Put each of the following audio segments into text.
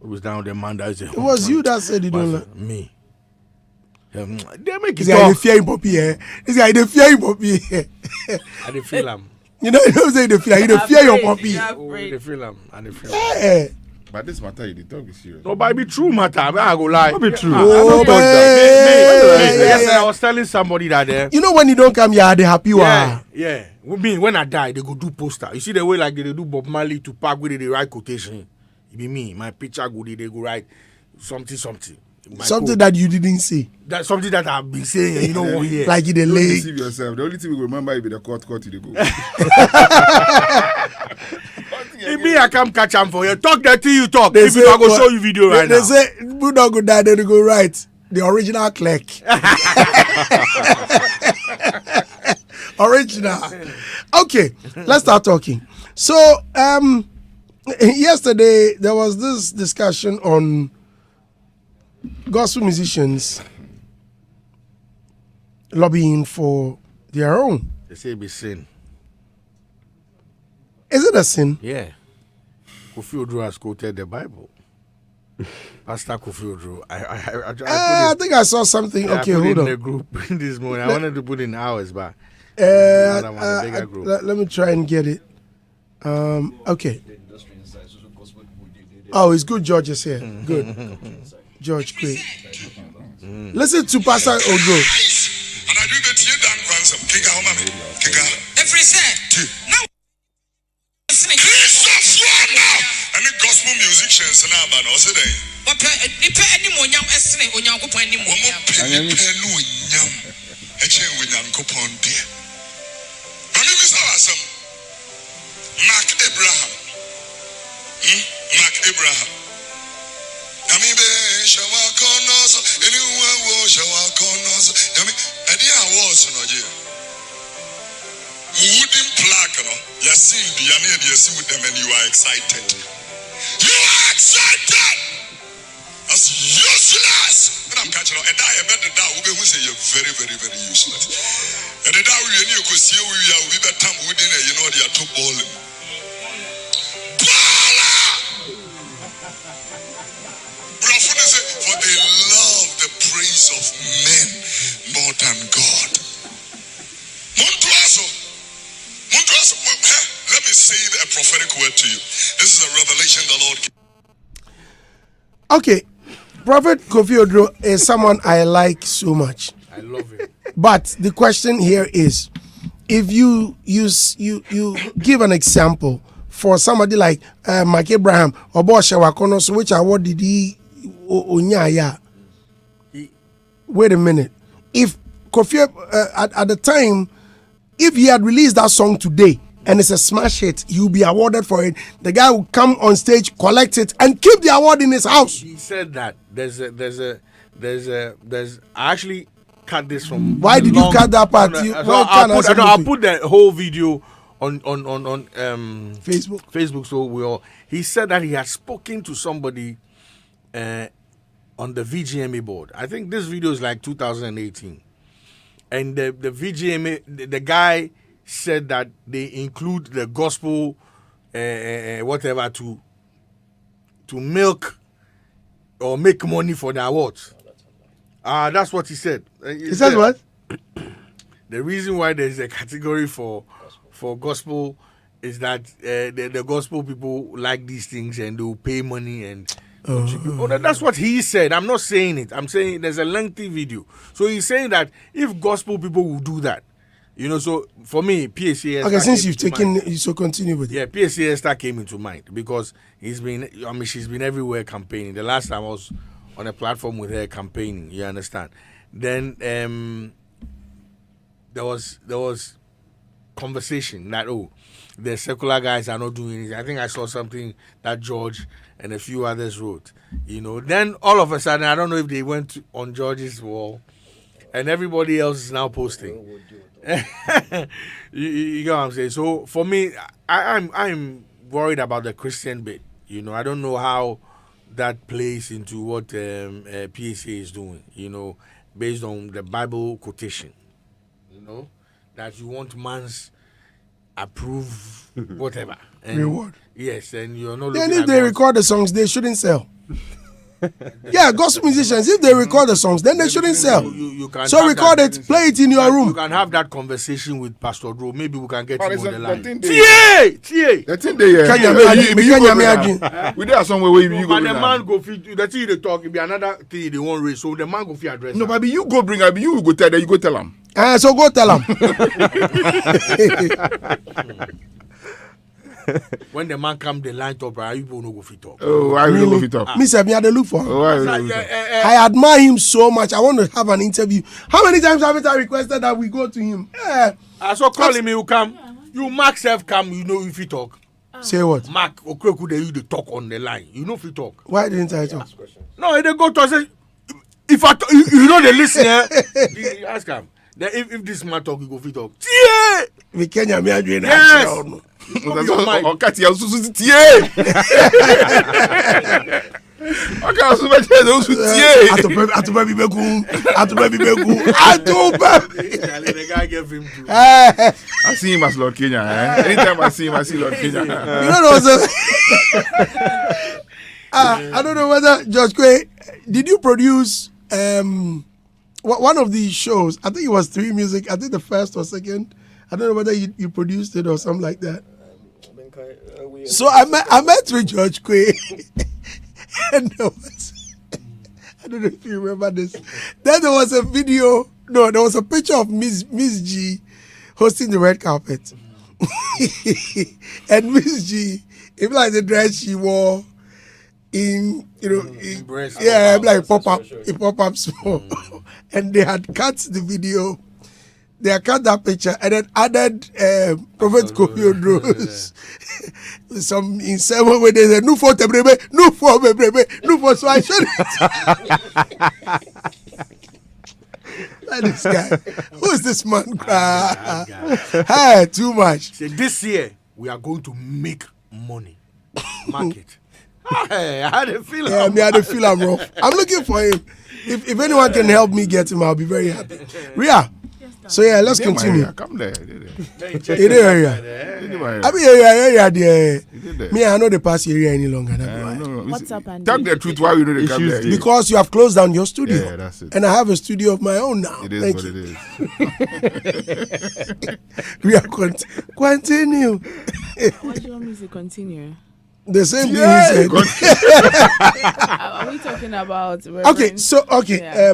It was down there, man. It was you that said you don't like me. They make this guy. They fear him, Poppy. This guy, they fear him, Poppy. I dey feel him. You don't say they fear. You fear your Poppy. They feel him. And they feel him. But this matter, you don't be serious. No, but it be true matter. I go lie. It be true. Oh, Yesterday I was telling somebody that you know when you don't come here, they happy. Yeah. When I die, they go do poster. You see the way like they do Bob Marley to Park with they write quotation. It be me. My picture go they go write something. Something that you didn't say. That's something that I've been saying and you don't want to hear. Like in the Don't leg. deceive yourself. The only thing we remember is the court you go. If me, I come catch him for you. Talk that thing you talk. They If say, I go show you video right now. They say, Bulldog go die, then they go right. The original clerk. Original. Okay, let's start talking. So, yesterday, there was this discussion on gospel musicians lobbying for their own. They say it be sin. Is it a sin? Yeah. Kofi Oduro has quoted the Bible. Pastor Kofi Oduro. I think I saw something. Okay, hold on. in the group this morning. I wanted to put in hours, but let me try and get it. Okay. Oh, it's good. George is here. Good. George, great. Listen to Pastor Oduro. Any gospel musicians now, but also they. But any more young estimate on young couple anymore. Abraham. Mark Abraham. I mean, Shawa Corners, anyone will Shawa Corners. I mean, I didn't was no year. Wooden plaque, no? You see, you see with them and you are excited. You are excited! That's useless! And I'm catching on. And I bet the dad will say you're very, very, very useless. And the dad will you see we are with that time within it, you know, they are too balling. For they love the praise of men more than God. Let me say a prophetic word to you. This is a revelation the Lord gave. Okay, Prophet Kofi Oduro is someone I like so much. I love him. But the question here is, if you give an example for somebody like Mark Abraham or Bosha Wakonos, which award did he Onyaya? Wait a minute. If Kofi at the time, if he had released that song today and it's a smash hit, he'll be awarded for it. The guy will come on stage, collect it, and keep the award in his house. He said that I actually cut this from. Why did you cut that part? I'll put the whole video on Facebook. So he said that he had spoken to somebody on the VGMA board. I think this video is like 2018. And the VGMA, the guy said that they include the gospel, whatever, to milk or make money for the awards. That's what he said. He said what? The reason why there's a category for gospel is that the gospel people like these things and they will pay money and that's what he said. I'm not saying it. I'm saying there's a lengthy video. So he's saying that if gospel people will do that, so for me, PSA. Okay, since you've taken, so continue with it. Yeah, PSA Esther came into mind because she's been everywhere campaigning. The last time I was on a platform with her campaigning, you understand? Then there was conversation that the secular guys are not doing it. I think I saw something that George and a few others wrote. Then all of a sudden, I don't know if they went on George's wall, and everybody else is now posting. You know what I'm saying? So for me, I'm worried about the Christian bit. I don't know how that plays into what PSA is doing. Based on the Bible quotation. That you want man's approve whatever reward. Yes, and you're not. Then if they record the songs, they shouldn't sell. Yeah, gospel musicians, if they record the songs, then they shouldn't sell. You can So have record that- it, play it in your You room. can have that conversation with Pastor Drew. Maybe we can get But him it's on the the line. thing TA. The thing they Kenya, we there somewhere where you go But the bring man am. go fit. The thing they talk, it be another thing they won't raise. So the man go fit address. No, am. but you go bring am. You go tell them. You go tell them. So go tell them. When the man come, the line top, right? You no go fit talk. Oh, I will go fit up. Me say me had to look for him. Oh, I will Like, go fit up. I admire him so much. I want to have an interview. How many times have I requested that we go to him? I saw calling me. You come. You Mark self come. You know if you talk. Say what? Mark Okweku they you the talk on the line. You know if you talk. Why didn't I talk? No, they go to say if you know the listener, you ask him. Then if this man talk, you go fit talk. Yeah. We Kenya me doing Yes. that. Ọkà tí a susu ti tiẹ̀. Ọkà susu bẹ tiẹ̀ ló su tiẹ̀. Atuba bi beku. Atuba. The guy gave him to. I see him as Lord Kenya. Anytime I see him, I see Lord Kenya. You don't know so. I don't know whether George Quay, did you produce one of these shows? I think it was 3 Music. I think the first or second. I don't know whether you produced it or something like that. So I met with George Quay, and there was, I don't know if you remember this. Then there was a video. No, there was a picture of Miss G hosting the red carpet, and Miss G, it was like the dress she wore in Breast. yeah, like pop up small, and they had cut the video. They had cut that picture and then added Prophet Kofi Odros. Some in 7 way they said, no for Tebrebe, no for Bebrebe, no for, so I showed it. Like this guy. Who is this man? Hey, too much. Say this year we are going to make money. Market. Hey, I had a feeling. Yeah, me had a feel I'm rough. I'm looking for him. If anyone can help me get him, I'll be very happy. Ria. So yeah, let's continue. Come there. In the area. I mean, area there. Me, I know the past area any longer. That's why. What's up, Andy? Tell the truth. Why we know they come there? Because you have closed down your studio. Yeah, that's it. And I have a studio of my own now. It is Thank what you. it is. We are continue. What do you want me to continue? The same thing Yeah, he said. Are we talking about? Okay, so Yeah.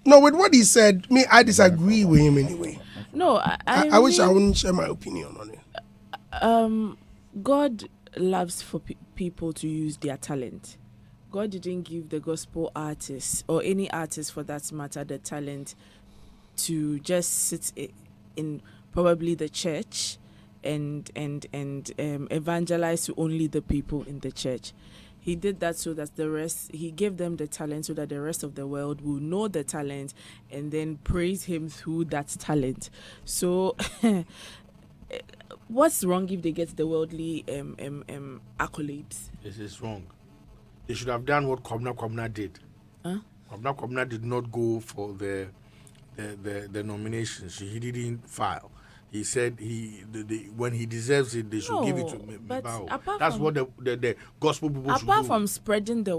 no, with what he said, I disagree with him anyway. No, I wish I wouldn't share my opinion on it. God loves for people to use their talent. God didn't give the gospel artists or any artist for that matter the talent to just sit in probably the church and evangelize to only the people in the church. He did that so that he gave them the talent so that the rest of the world will know the talent and then praise him through that talent. So what's wrong if they get the worldly accolades? This is wrong. They should have done what Kwabena did. Huh? Kwabena did not go for the nominations. He didn't file. He said when he deserves it, they should give it to me. But apart That's from- what the gospel people should do. Apart from spreading the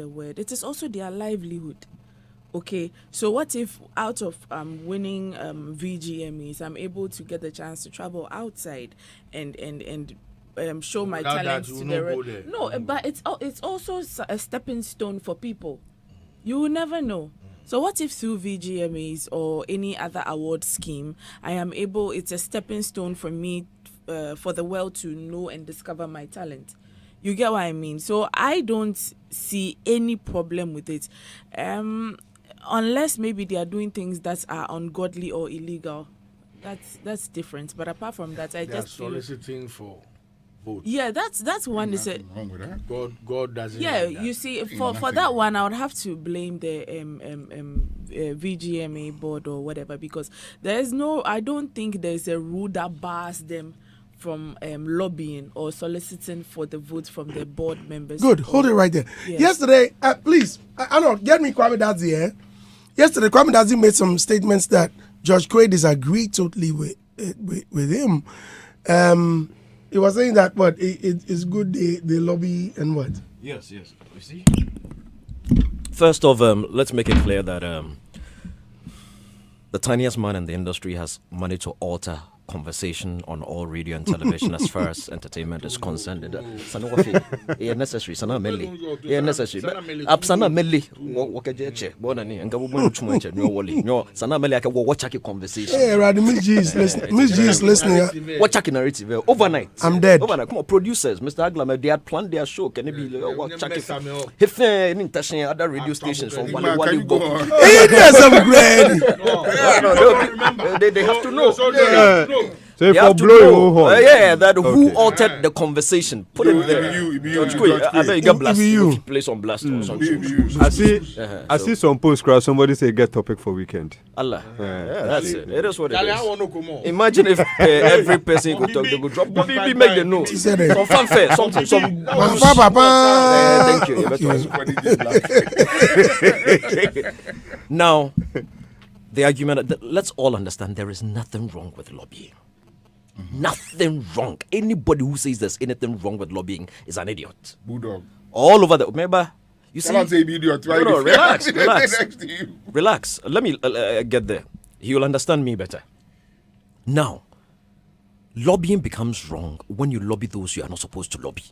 word, it is also their livelihood. Okay, so what if out of winning VGMEs, I'm able to get the chance to travel outside and show my Without that, talents you to will the not go rest? there. No, but it's also a stepping stone for people. You will never know. So what if through VGMAs or any other award scheme, I am able, it's a stepping stone for me, for the world to know and discover my talent. You get what I mean? So I don't see any problem with it. Unless maybe they are doing things that are ungodly or illegal. That's different. But apart from that, I They are just feel, soliciting for votes. yeah, that's one is a Wrong with that. God doesn't. yeah, like that. you see, for nothing. that one, I would have to blame the VGMA board or whatever, because I don't think there's a rule that bars them from lobbying or soliciting for the votes from the board members. Good, hold it right there. Yes. Yesterday, please, I don't get me Kwame Dadzi here. Yesterday, Kwame Dadzi made some statements that George Quay disagreed totally with him. He was saying that what it's good they lobby and what. Yes. You see. First off, let's make it clear that the tiniest man in the industry has managed to alter conversation on all radio and television as far as entertainment is concerned. Yeah, necessary. Sana Melly. Yeah, necessary. Sana Melly. Wakajeche. Bonani. And Gabu Chumuche. No Wally. No. Sana Melly. I can watch a conversation. Hey, Rad, Miss G is listening. Miss G is listening. Watch a narrative overnight. I'm dead. Overnight. Come on, producers, Mr. Aglam, they had planned their show. Can it be watch if other radio stations from Wally go on? Hey, there's some great. They have to know. So if have I to blow know, your horn. who altered the conversation. Put it there. I bet you get blasted. You place on blast or something. I see some posts crowd. Somebody say get topic for weekend. Allah. That's it. It is what it is. Imagine if every person could talk, they could drop. Maybe make the note. Some fanfare, something. Thank you. Now, the argument. Let's all understand there is nothing wrong with lobbying. Nothing wrong. Anybody who says there's anything wrong with lobbying is an idiot. Bulldog. All over the. Remember, you see. Someone say idiot. No, relax. Relax. Let me get there. He will understand me better. Now, lobbying becomes wrong when you lobby those you are not supposed to lobby.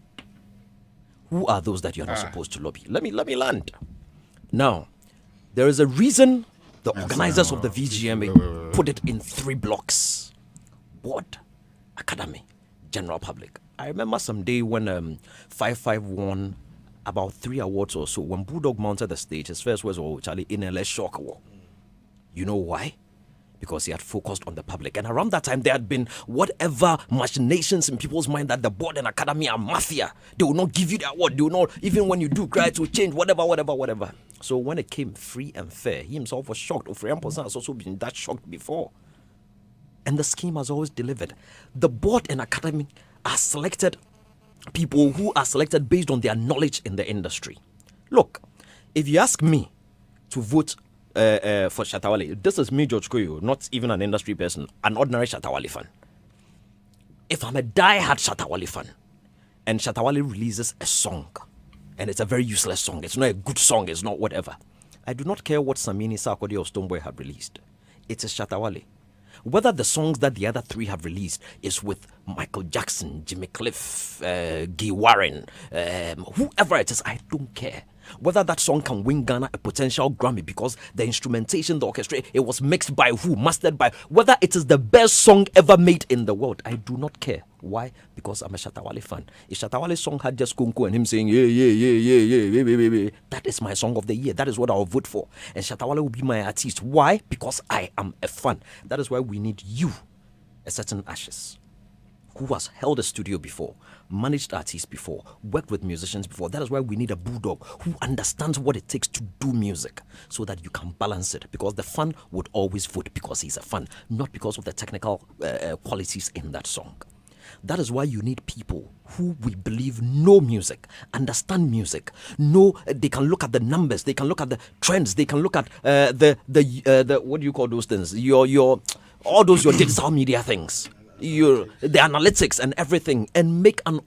Who are those that you are not supposed to lobby? Let me land. Now, there is a reason the organizers of the VGMA put it in 3 blocks: board, academy, general public. I remember some day when 5-5 won about 3 awards or so. When Bulldog mounted the stage, his first words were, Charlie, in a less shock award. You know why? Because he had focused on the public. And around that time, there had been whatever machinations in people's mind that the board and academy are mafia. They will not give you the award. They will not, even when you do cry, it will change, whatever. So when it came free and fair, he himself was shocked. Ofriam has also been that shocked before. And the scheme has always delivered. The board and academy are selected people who are selected based on their knowledge in the industry. Look, if you ask me to vote for Shatta Wale, this is me, George Koyo, not even an industry person, an ordinary Shatta Wale fan. If I'm a die-hard Shatta Wale fan, and Shatta Wale releases a song, and it's a very useless song, it's not a good song, it's not whatever, I do not care what Samini, Sarkodie, or Stonebwoy have released. It's a Shatta Wale. Whether the songs that the other 3 have released is with Michael Jackson, Jimmy Cliff, Guy Warren, whoever it is, I don't care. Whether that song can win Ghana a potential Grammy because the instrumentation, the orchestra, it was mixed by who, mastered by, whether it is the best song ever made in the world, I do not care. Why? Because I'm a Shatta Wale fan. If Shatta Wale's song had just Kunku and him saying, yeah, that is my song of the year. That is what I'll vote for. And Shatta Wale will be my artist. Why? Because I am a fan. That is why we need you, a certain Ashes, who has held a studio before, managed artists before, worked with musicians before. That is why we need a Bulldog who understands what it takes to do music so that you can balance it. Because the fan would always vote because he's a fan, not because of the technical qualities in that song. That is why you need people who we believe know music, understand music, know they can look at the numbers, they can look at the trends, they can look at the what do you call those things? Your digital media things. The analytics and everything, and make a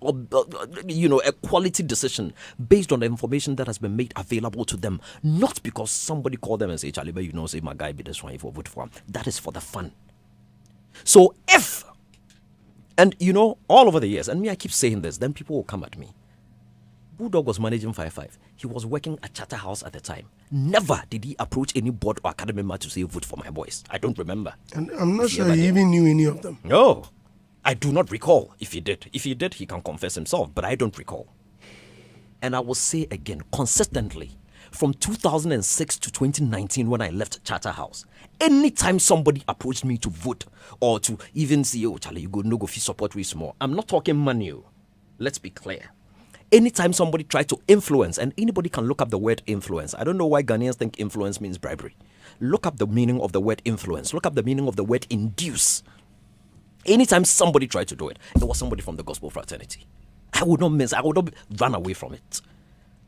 quality decision based on the information that has been made available to them, not because somebody called them and say, Charlie, but say my guy be this one if I vote for him. That is for the fun. So if, and all over the years, and me I keep saying this, then people will come at me. Bulldog was managing 5-5. He was working at Charterhouse at the time. Never did he approach any board or academy member to say, vote for my boys. I don't remember. And I'm not sure he even knew any of them. No. I do not recall if he did. If he did, he can confess himself, but I don't recall. And I will say again, consistently, from 2006 to 2019 when I left Charterhouse, anytime somebody approached me to vote or to even say, oh, Charlie, you go fee support with more. I'm not talking money. Let's be clear. Anytime somebody tried to influence, and anybody can look up the word influence. I don't know why Ghanaians think influence means bribery. Look up the meaning of the word influence. Look up the meaning of the word induce. Anytime somebody tried to do it, it was somebody from the gospel fraternity. I would not run away from it.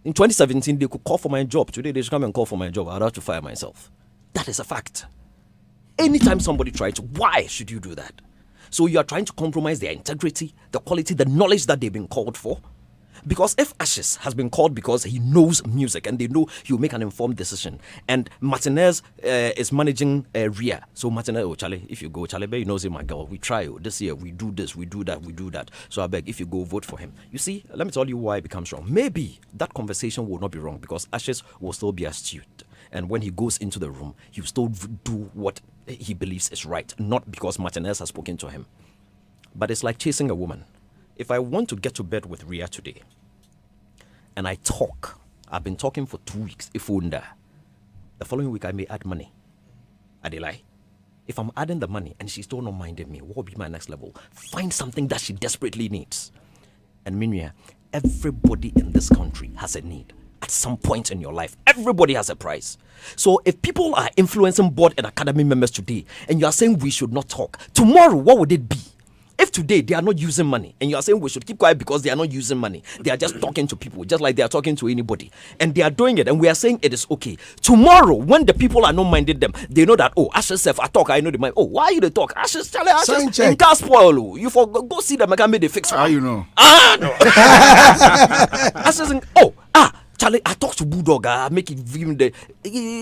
In 2017, they could call for my job. Today, they should come and call for my job. I'd have to fire myself. That is a fact. Anytime somebody tried to, why should you do that? So you are trying to compromise their integrity, the quality, the knowledge that they've been called for. Because if Ashes has been called because he knows music and they know he'll make an informed decision, and Martinez is managing Ria, so Martinez, oh Charlie, if you go, Charlie Bay knows him, my girl, we try this year, we do this, we do that, we do that. So I beg, if you go, vote for him. You see, let me tell you why it becomes wrong. Maybe that conversation will not be wrong because Ashes will still be astute, and when he goes into the room, he'll still do what he believes is right, not because Martinez has spoken to him. But it's like chasing a woman. If I want to get to bed with Ria today, and I talk, I've been talking for 2 weeks, if the following week I may add money. I lie. If I'm adding the money and she's still not minding me, what will be my next level? Find something that she desperately needs. And Minya, everybody in this country has a need. At some point in your life, everybody has a price. So if people are influencing board and academy members today, and you are saying we should not talk, tomorrow, what would it be? If today they are not using money and you are saying we should keep quiet because they are not using money, they are just talking to people just like they are talking to anybody, and they are doing it and we are saying it is okay. Tomorrow, when the people are not minding them, they know that, oh, Ashes self, I talk, I know the mind. Oh, why you they talk? Ashes, Charlie, Ashes, in car spoil. You for go see them, I can make the fix. How you know? No. Ashes, Charlie, I talk to Bulldog, make it even the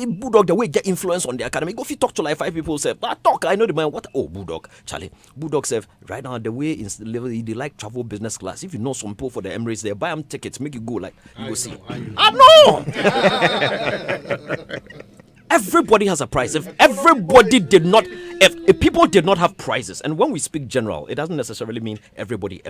Bulldog the way get influence on the academy. Go if you talk to like 5 people, say, I talk, I know the man. What? Oh, Bulldog, Charlie, Bulldog said right now the way in level they like travel business class. If you know some people for the Emirates, they buy them tickets, make you go like you go see. I know. Everybody has a price. If everybody did not, if people did not have prices, and when we speak general, it doesn't necessarily mean everybody.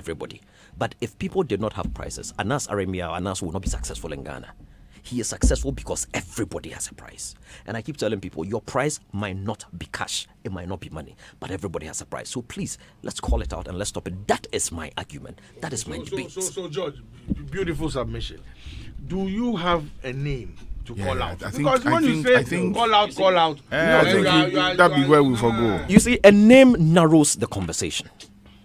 But if people did not have prices, Anas Aremia, Anas will not be successful in Ghana. He is successful because everybody has a price. And I keep telling people, your price might not be cash, it might not be money, but everybody has a price. So please, let's call it out and let's stop it. That is my argument. That is my debate. So George, beautiful submission. Do you have a name to call out? I Because when you say call out, I think that'd be where we forgo. You see, a name narrows the conversation.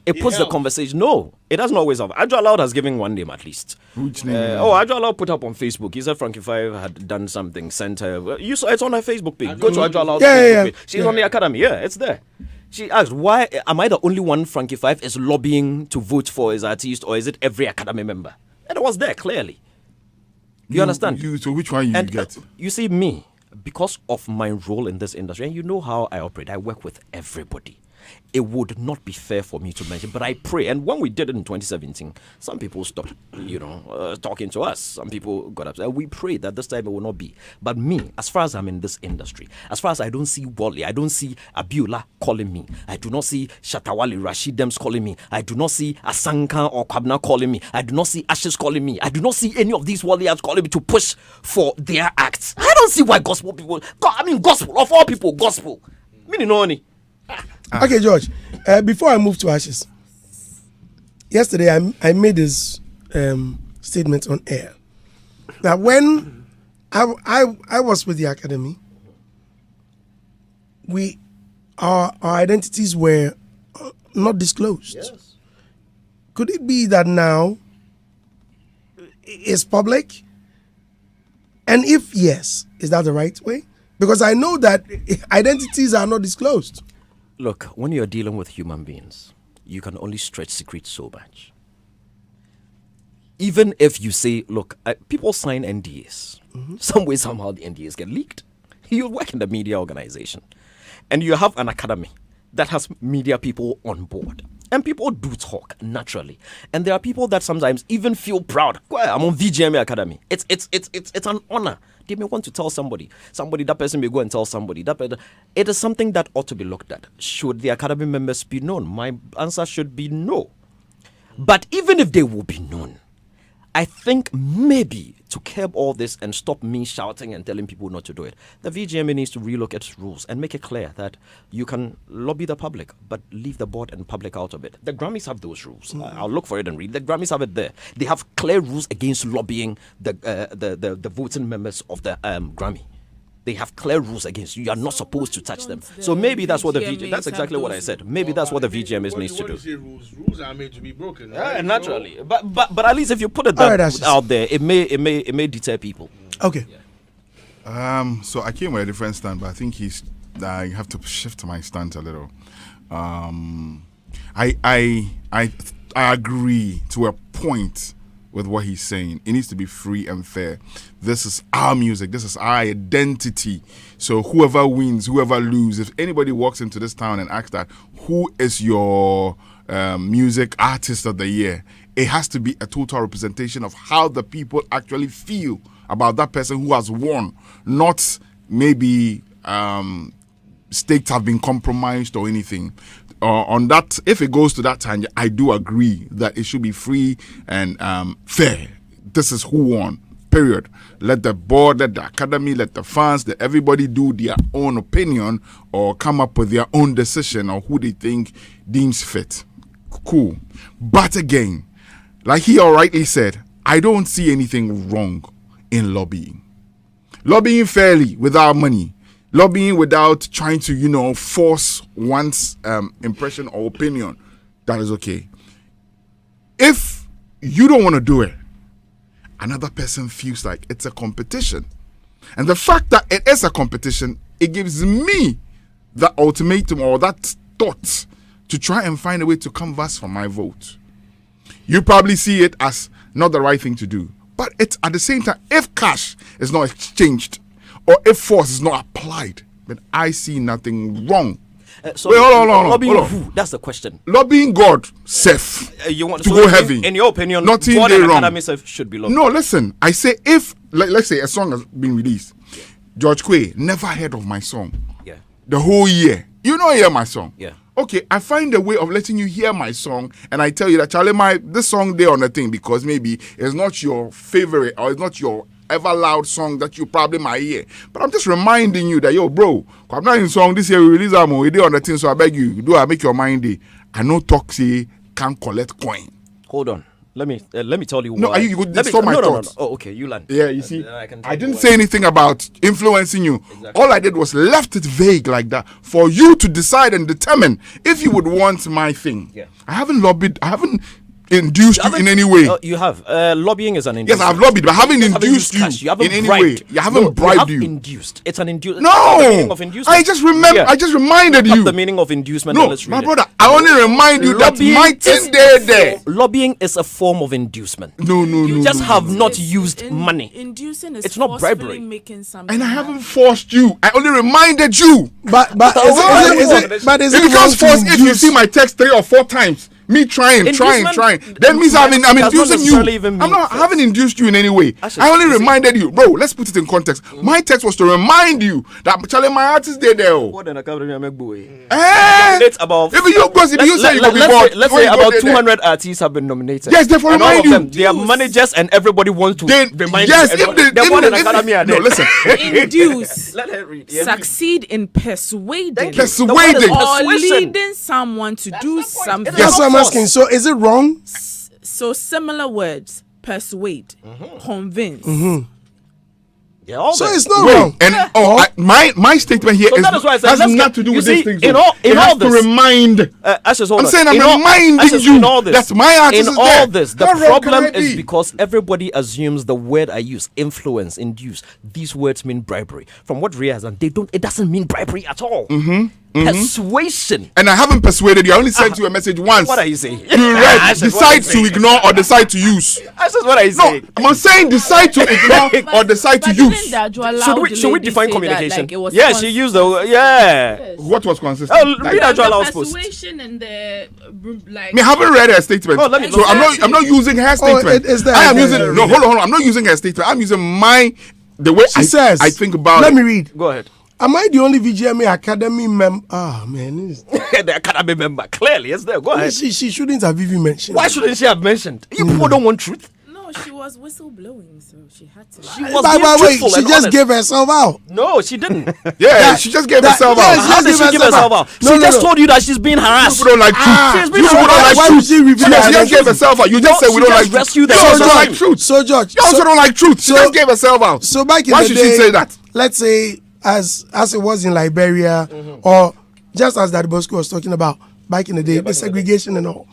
It puts the conversation. No, it doesn't always have. Adjo Aloud has given one name at least. Which name? Adjo Aloud put up on Facebook. He said Frankie Five had done something. Sent her. You saw it's on her Facebook page. Go to Adjo Aloud's Facebook page. She's on the academy. Yeah, it's there. She asked, "Why am I the only one Frankie Five is lobbying to vote for his artist, or is it every academy member?" And it was there clearly. You understand? So which one you get? You see, me, because of my role in this industry, and you know how I operate, I work with everybody. It would not be fair for me to mention, but I pray. And when we did it in 2017, some people stopped, talking to us. Some people got upset. We pray that this time it will not be. But me, as far as I'm in this industry, as far as I don't see Wally, I don't see Abiola calling me. I do not see Shatawali Rashid Dems calling me. I do not see Asanka or Kwabna calling me. I do not see Ashes calling me. I do not see any of these Wally apps calling me to push for their acts. I don't see why gospel people. Gospel of all people, gospel. Meaning no money. Okay, George. Before I move to Ashes, yesterday I made this statement on air that when I was with the academy, our identities were not disclosed. Yes. Could it be that now it's public? And if yes, is that the right way? Because I know that identities are not disclosed. Look, when you're dealing with human beings, you can only stretch secrets so much. Even if you say, look, people sign NDAs. Mm-hmm. Some way, somehow, the NDAs get leaked. You work in the media organization, and you have an academy that has media people on board. And people do talk naturally. And there are people that sometimes even feel proud. Well, I'm on VGMA Academy. It's an honor. They may want to tell somebody, that person may go and tell somebody. It is something that ought to be looked at. Should the academy members be known? My answer should be no. But even if they will be known, I think maybe to curb all this and stop me shouting and telling people not to do it, the VGMA needs to relook its rules and make it clear that you can lobby the public, but leave the board and public out of it. The Grammys have those rules. Mm-hmm. I'll look for it and read. The Grammys have it there. They have clear rules against lobbying the voting members of the Grammy. They have clear rules against you. You are not supposed to touch them. So maybe that's what the VGMA. That's exactly what I said. Maybe that's what the VGMA needs to do. Rules are made to be broken. Yeah, naturally. But at least if you put it out there, it may deter people. Okay. Yeah. So I came with a different stand, but I think I have to shift my stance a little. I agree to a point with what he's saying. It needs to be free and fair. This is our music. This is our identity. So whoever wins, whoever loses, if anybody walks into this town and asks that, who is your music artist of the year? It has to be a total representation of how the people actually feel about that person who has won, not maybe stakes have been compromised or anything. On that, if it goes to that time, I do agree that it should be free and fair. This is who won, period. Let the board, let the academy, let the fans, let everybody do their own opinion or come up with their own decision on who they think deems fit. Cool. But again, like he all rightly said, I don't see anything wrong in lobbying. Lobbying fairly without money. Lobbying without trying to, force one's impression or opinion, that is okay. If you don't want to do it, another person feels like it's a competition. And the fact that it is a competition, it gives me that ultimatum or that thought to try and find a way to canvass for my vote. You probably see it as not the right thing to do. But it's at the same time, if cash is not exchanged, or if force is not applied, then I see nothing wrong. So wait, hold on. Lobbying who? That's the question. Lobbying God, safe, you want to go heavy. In your opinion, nothing God and wrong. Academy should be lobbying. No, listen. I say if, let's say a song has been released. George Quay never heard of my song. Yeah. The whole year. You don't hear my song. Yeah. Okay, I find a way of letting you hear my song, and I tell you that, Charlie, this song there on the thing, because maybe it's not your favorite or it's not your ever loud song that you probably might hear. But I'm just reminding you that, yo, bro, I'm not in song this year, we release our we on the thing, so I beg you, do I make your mind day. I know Toxie can collect coin. Hold on. Let me tell you No, why. you could stop my thoughts. No. Oh, okay, you land. Yeah, you see, I didn't say anything about influencing you. Exactly. All I did was left it vague like that for you to decide and determine if you would want my thing. Yeah. I haven't lobbied. I haven't induced you in any way. You have. Lobbying is an Yes, inducement. I've lobbied, but I haven't induced cash. you haven't in any bribed. way. You haven't bribed You have you. induced. It's an inducement. No, The meaning of inducement. I just remember. Yeah. I just reminded Look up you. the meaning of inducement. No, and let's my read it. brother, I only remind you that Lobbying my is thing there. Lobbying is a form of inducement. No. You just have not It's used money. Inducing is It's not forcefully bribery. making something And I happen. haven't forced you. I only reminded you. But is it It wrong becomes to forced if you induce? see my text 3 or 4 times. Me trying. Inducement That means I'm does not inducing you. necessarily even I'm mean not. I force. haven't induced you in any way. Actually, I only you see- reminded you, bro. Let's put it in context. My text was to remind you that Charlie, my artist there. What an academy make boy. Eh? It's about. If you gossip, you say you go be bored. Let's When say you go about there, 200 artists have been nominated. Yes, they for And all remind of you. them, they are managers, and everybody wants to They, remind yes, you. if they, They want an if- academy. no, listen. Induce, Let her read. Yeah. succeed in persuading, Thank you. Persuading. The word is or persuasion. leading someone to do the point. something. That's what I'm asking. So is it wrong? So similar words: persuade, convince. Yeah, all So that. it's not Wait, wrong. and my statement here So that is why I said, has let's nothing get- to do you with see, these things. in though. all- in it all has to this- remind. Ashes, hold I'm on. saying I'm In all- reminding Ashes, you in all this, that my artist in is all there. this, the How wrong can problem I is be? because everybody assumes the word I use, influence, induce, these words mean bribery. From what Ria has done, it doesn't mean bribery at all. Persuasion. And I haven't persuaded you. I only sent you a message once. What are you saying? You read, Ashes, what are you decide to saying? ignore or decide to use. Ashes, what are you No, saying? I'm saying decide to ignore or decide to use. Should we define communication? Like Yeah, she used the yeah. What was consistent? Oh, read Like, Adjoala's post. persuasion and the like. I haven't read her statement. Oh, let me so look. I'm not using her statement. is there- I am is using there- no. Hold on. I'm not using her statement. I'm using the way She says. I think about Let it. me read. Go ahead. Am I the only VGMA Academy member? Ah, man. The academy member clearly is there. Go ahead. She shouldn't have even mentioned. Why shouldn't she have mentioned? You people don't want truth. No, she was whistleblowing, so she had to. She was By being the way, truthful she and just honest. gave herself out. No, she didn't. Yeah, she just gave herself yeah, out. she How did she give herself out? No, She just no. told you that she's being harassed. People don't like truth. She's been You people don't harassed. like Why truth. would she reveal Yeah, her she just identity? gave herself out. You just said she we don't just like truth. rescued You herself. also don't like So, truth. So George, You also don't like truth. She so- just gave herself out. So back in Why the should day, she say that? let's say as it was in Liberia, or just as that Bosco was talking about back in the day, the segregation and all.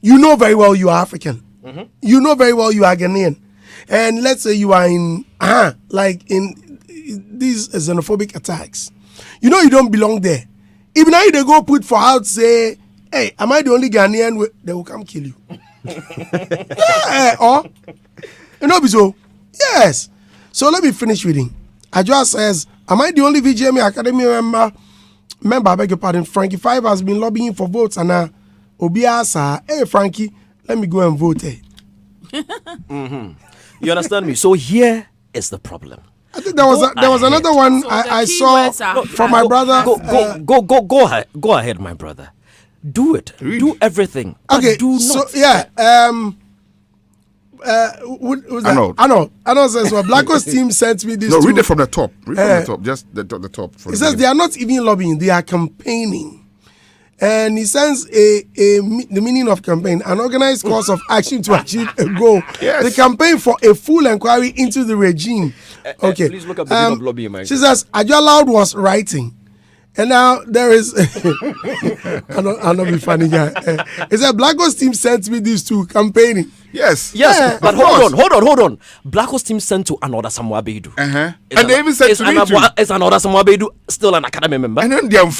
You know very well you are African. You know very well you are Ghanaian, and let's say you are in like in these xenophobic attacks. You know you don't belong there. Even now they go put for out say hey, am I the only Ghanaian? They will come kill you. Yeah, or you know, so yes. So let me finish reading. Ajwa says, am I the only VGMA Academy member? I beg your pardon. Frankie 5 has been lobbying for votes, and Obiasa, hey Frankie, let me go and vote. You understand me? So here is the problem. I think there was another one So I the saw keywords are from my brother. Go ahead, my brother. Do it. Do everything. But Okay, do so not. yeah, Arnold says, well, Blacko's team sent me this. No, read it from the top. Read from the top. Just the top. It says they are not even lobbying; they are campaigning. And he sends the meaning of campaign, an organized course of action to achieve a goal. Yes. The campaign for a full inquiry into the regime. Okay. Please look up the meaning of lobbying, Mike. She says, Ajwa Loud was writing. And now there is, I'll not be funny guy. It said, Blacko's team sent me these two campaigning. Yes. Yes, but of course. hold on. Blacko's team sent to another Samoa Beidou. And they even said to me too. Is another Samoa Beidou still an academy member? And then they are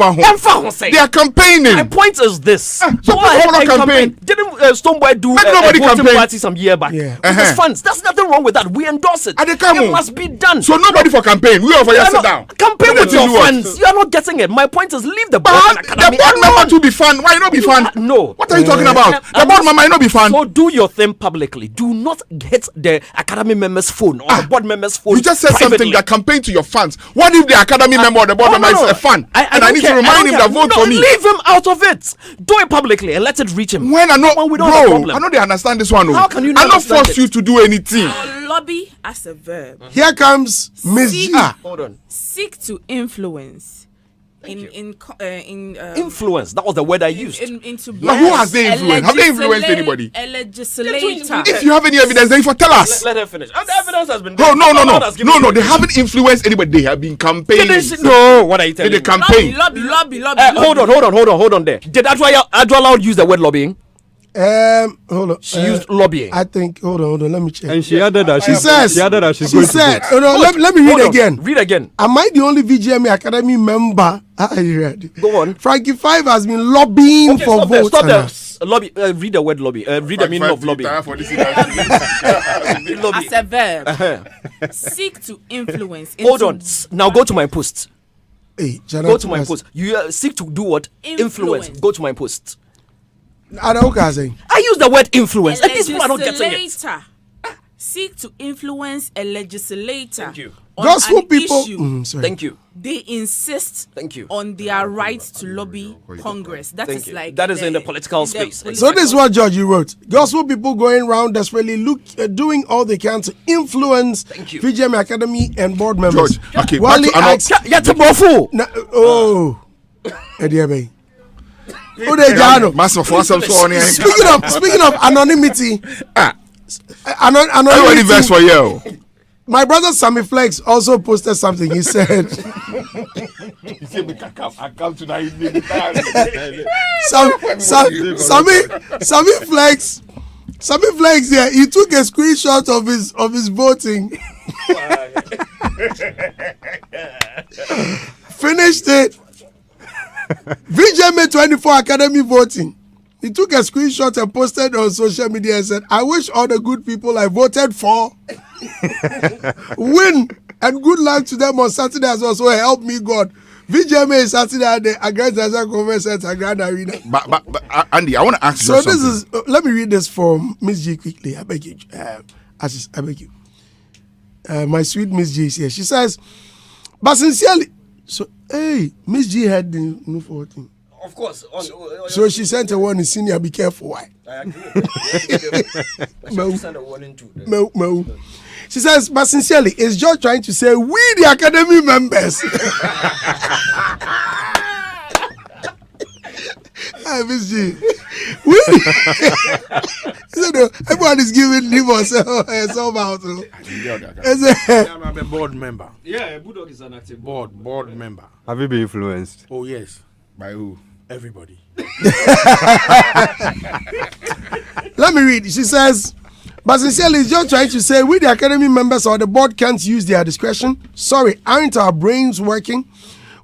Say. They are campaigning. My point is this. so Go ahead people and don't campaign. campaign. Didn't Stoneboy do Let a nobody voting campaign. party some year back? Yeah. With his funds. There's nothing wrong with that. We endorse it. And they come It on. must be done. So nobody for campaign. We offer You you are sit not- down. Campaign Let with them your do what? friends. You are not getting it. My point is leave the board and But the academy board member alone. to be fun. Why not be fun? No. What are you talking about? The board member not be fun. So do your thing publicly. Do not hit the academy member's phone or the board member's phone. You just said privately. something that campaign to your fans. What if the academy member or the board member is a fan? And I need to don't remind him care. that vote No, for me. Leave him out of it. Do it publicly and let it reach him. When I know, Well, we don't have a bro, problem. I know they understand this one. How can you I not not understand force it? you to do anything. Lobby as a verb. Here comes Miss G. Hold on. Seek to influence. Influence. That was the word I used. Into Now, who has they influenced? Have they influenced anybody? A legislator. If you have any evidence, then for tell us. Let her finish. The evidence has been. Oh, no. No, They haven't influenced anybody. They have been campaigning. No, what are you telling They me? campaign. Lobby. Hold on there. Did Adwa Loud use the word lobbying? Hold on. She used lobbying. I think. Hold on. Let me check. And she added that She says. she added that she's She going said. to vote. No. Let me read Hold on. again. Read again. Am I the only VGMA Academy member? I read. Go on. Frankie 5 has been lobbying for Stop there. votes. Stop there. and, Lobby. Read the word lobby. Read the meaning of lobby. Lobby. As a verb. Seek to influence. Hold into on. Now go to my post. Hey, Go to my post. You seek to do what? Influence. Go to my post. I use the word influence, and these people are not getting it. Legislator. Seek to influence a legislator. Thank you. On Gospel an people. issue. Sorry. Thank you. They insist Thank you. on their right to lobby Congress. That Thank is you. like That is in the political space. So this is what George you wrote. Gospel people going around desperately doing all they can to influence Thank you. VGMA Academy and board members. George, okay, While back he to Arnold. asks, Eddie Master for some so on here. Speaking of anonymity, Everybody verse for you. my brother Sammy Flex also posted something. He said, Sammy Flex, yeah, he took a screenshot of his voting, finished it. VGMA 24 Academy voting. He took a screenshot and posted on social media and said, I wish all the good people I voted for win, and good luck to them on Saturday as well. So help me God. VGMA is Saturday at the Grand National Conference Center, Grand Arena. But Andy, I want to ask you So something. this is, let me read this from Miss G quickly. I beg you. I beg you. My sweet Miss G is here. She says, but sincerely, so, hey, Miss G had the new 14. Of course. So she sent a warning, senior, be careful. Why? I agree. Send a warning too. Mo. She says, but sincerely, is George trying to say we the academy members? Hi, Miss G. Everyone is giving him herself out. I'm a board member. Yeah, Bulldog is an active Board member. Have you been influenced? Oh yes, By who? everybody. Let me read. She says, but sincerely, is George trying to say we the academy members or the board can't use their discretion? Sorry, aren't our brains working?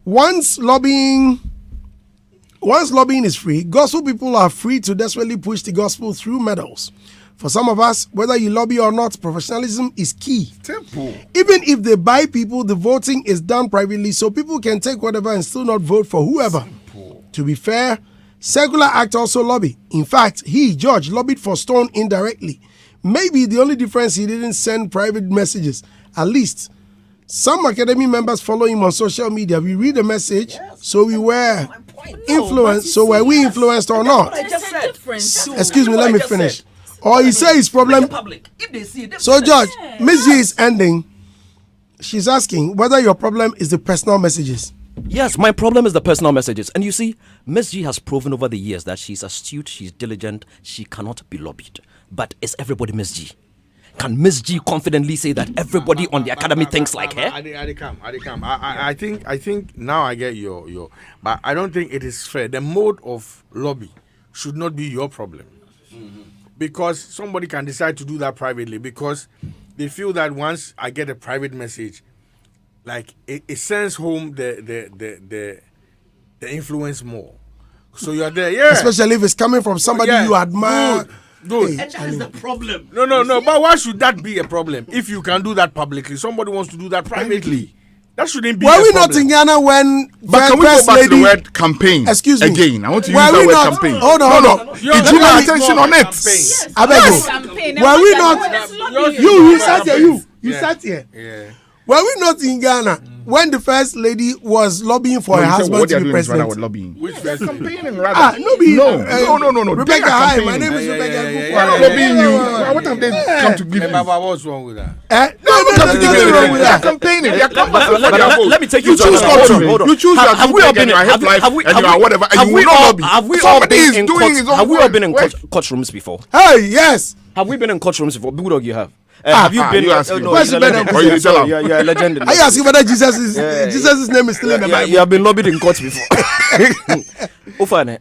Once lobbying once lobbying is free, gospel people are free to desperately push the gospel through medals. For some of us, whether you lobby or not, professionalism is key. Simple. Even if they buy people, the voting is done privately, so people can take whatever and still not vote for whoever. Simple. To be fair, secular act also lobby. In fact, George, lobbied for Stone indirectly. Maybe the only difference, he didn't send private messages. At least, some academy members follow him on social media. We read the message, so we were influenced. So were we influenced or not? Excuse me, let me finish. Or he says his problem. So, George, Miss G is ending. She's asking whether your problem is the personal messages. Yes, my problem is the personal messages. And you see, Miss G has proven over the years that she's astute, she's diligent, she cannot be lobbied. But is everybody Miss G? Can Miss G confidently say that everybody on the academy thinks like her? I think now I get your, but I don't think it is fair. The mode of lobby should not be your problem. Because somebody can decide to do that privately because they feel that once I get a private message, like it sends home the influence more. So you're there, yeah. Especially if it's coming from somebody you admire. Good. And that is the problem. No. But why should that be a problem? If you can do that publicly, somebody wants to do that privately. That shouldn't be. Were a we problem. not in Ghana when? But can we go back to the word campaign? Excuse me. Again, I want to use Were that we word not? campaign. Hold on. You're Did you not pay attention on it? campaign. I beg you. Were we not? You sat here. You sat here. Yeah. Were we not in Ghana when the first lady was lobbying for her husband to be president? Lobbying. Which first lady? Campaigning rather. No. Rebecca, hi. My name is Yeah, Rebecca. yeah, Kufuor. yeah, They're lobbying you. What have they come to give Hey, you? Baba, what's wrong with that? Nothing wrong with They are that. campaigning. They are Let me take you to choose another- not to. hold on. You choose Have that we all you been and in- your have we- life have we- and have you are we- whatever and have you we will not all- lobby. Have we all Somebody been is in doing his own Have we all been in work. courtrooms before? Hey, yes. Have we been in courtrooms before? Bulldog, you have. Have you been? you ask him. No, Where's he's a the legend. better- Or you tell him. Yeah, legend. Are you asking whether Jesus' name is still in the Yeah, Bible? you have been lobbied in courts before. Ofane,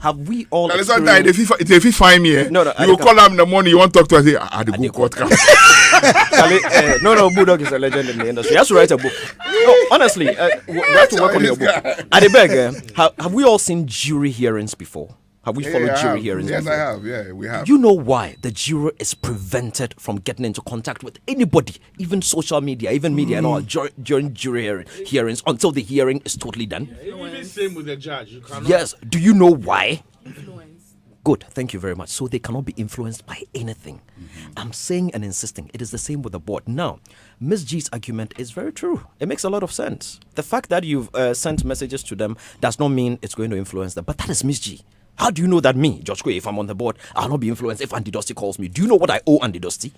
have we all? Now, sometimes if he find me, No, you will call him in the morning. You want to talk to us? I had to go court. No, Bulldog is a legend in the industry. He has to write a book. No, honestly, we have to work on your book. At the beg, have we all seen jury hearings before? Have we followed jury hearings Yes, before? I have. Yeah, we have. You know why the juror is prevented from getting into contact with anybody, even social media, even media and all, during jury hearings until the hearing is totally done? Even same with the judge. You cannot. Yes. Do you know why? Good. Thank you very much. So they cannot be influenced by anything. I'm saying and insisting it is the same with the board. Now, Ms. G's argument is very true. It makes a lot of sense. The fact that you've sent messages to them does not mean it's going to influence them. But that is Ms. G. How do you know that me, George Kwe, if I'm on the board, I'll not be influenced if Andy Dusty calls me? Do you know what I owe Andy Dusty?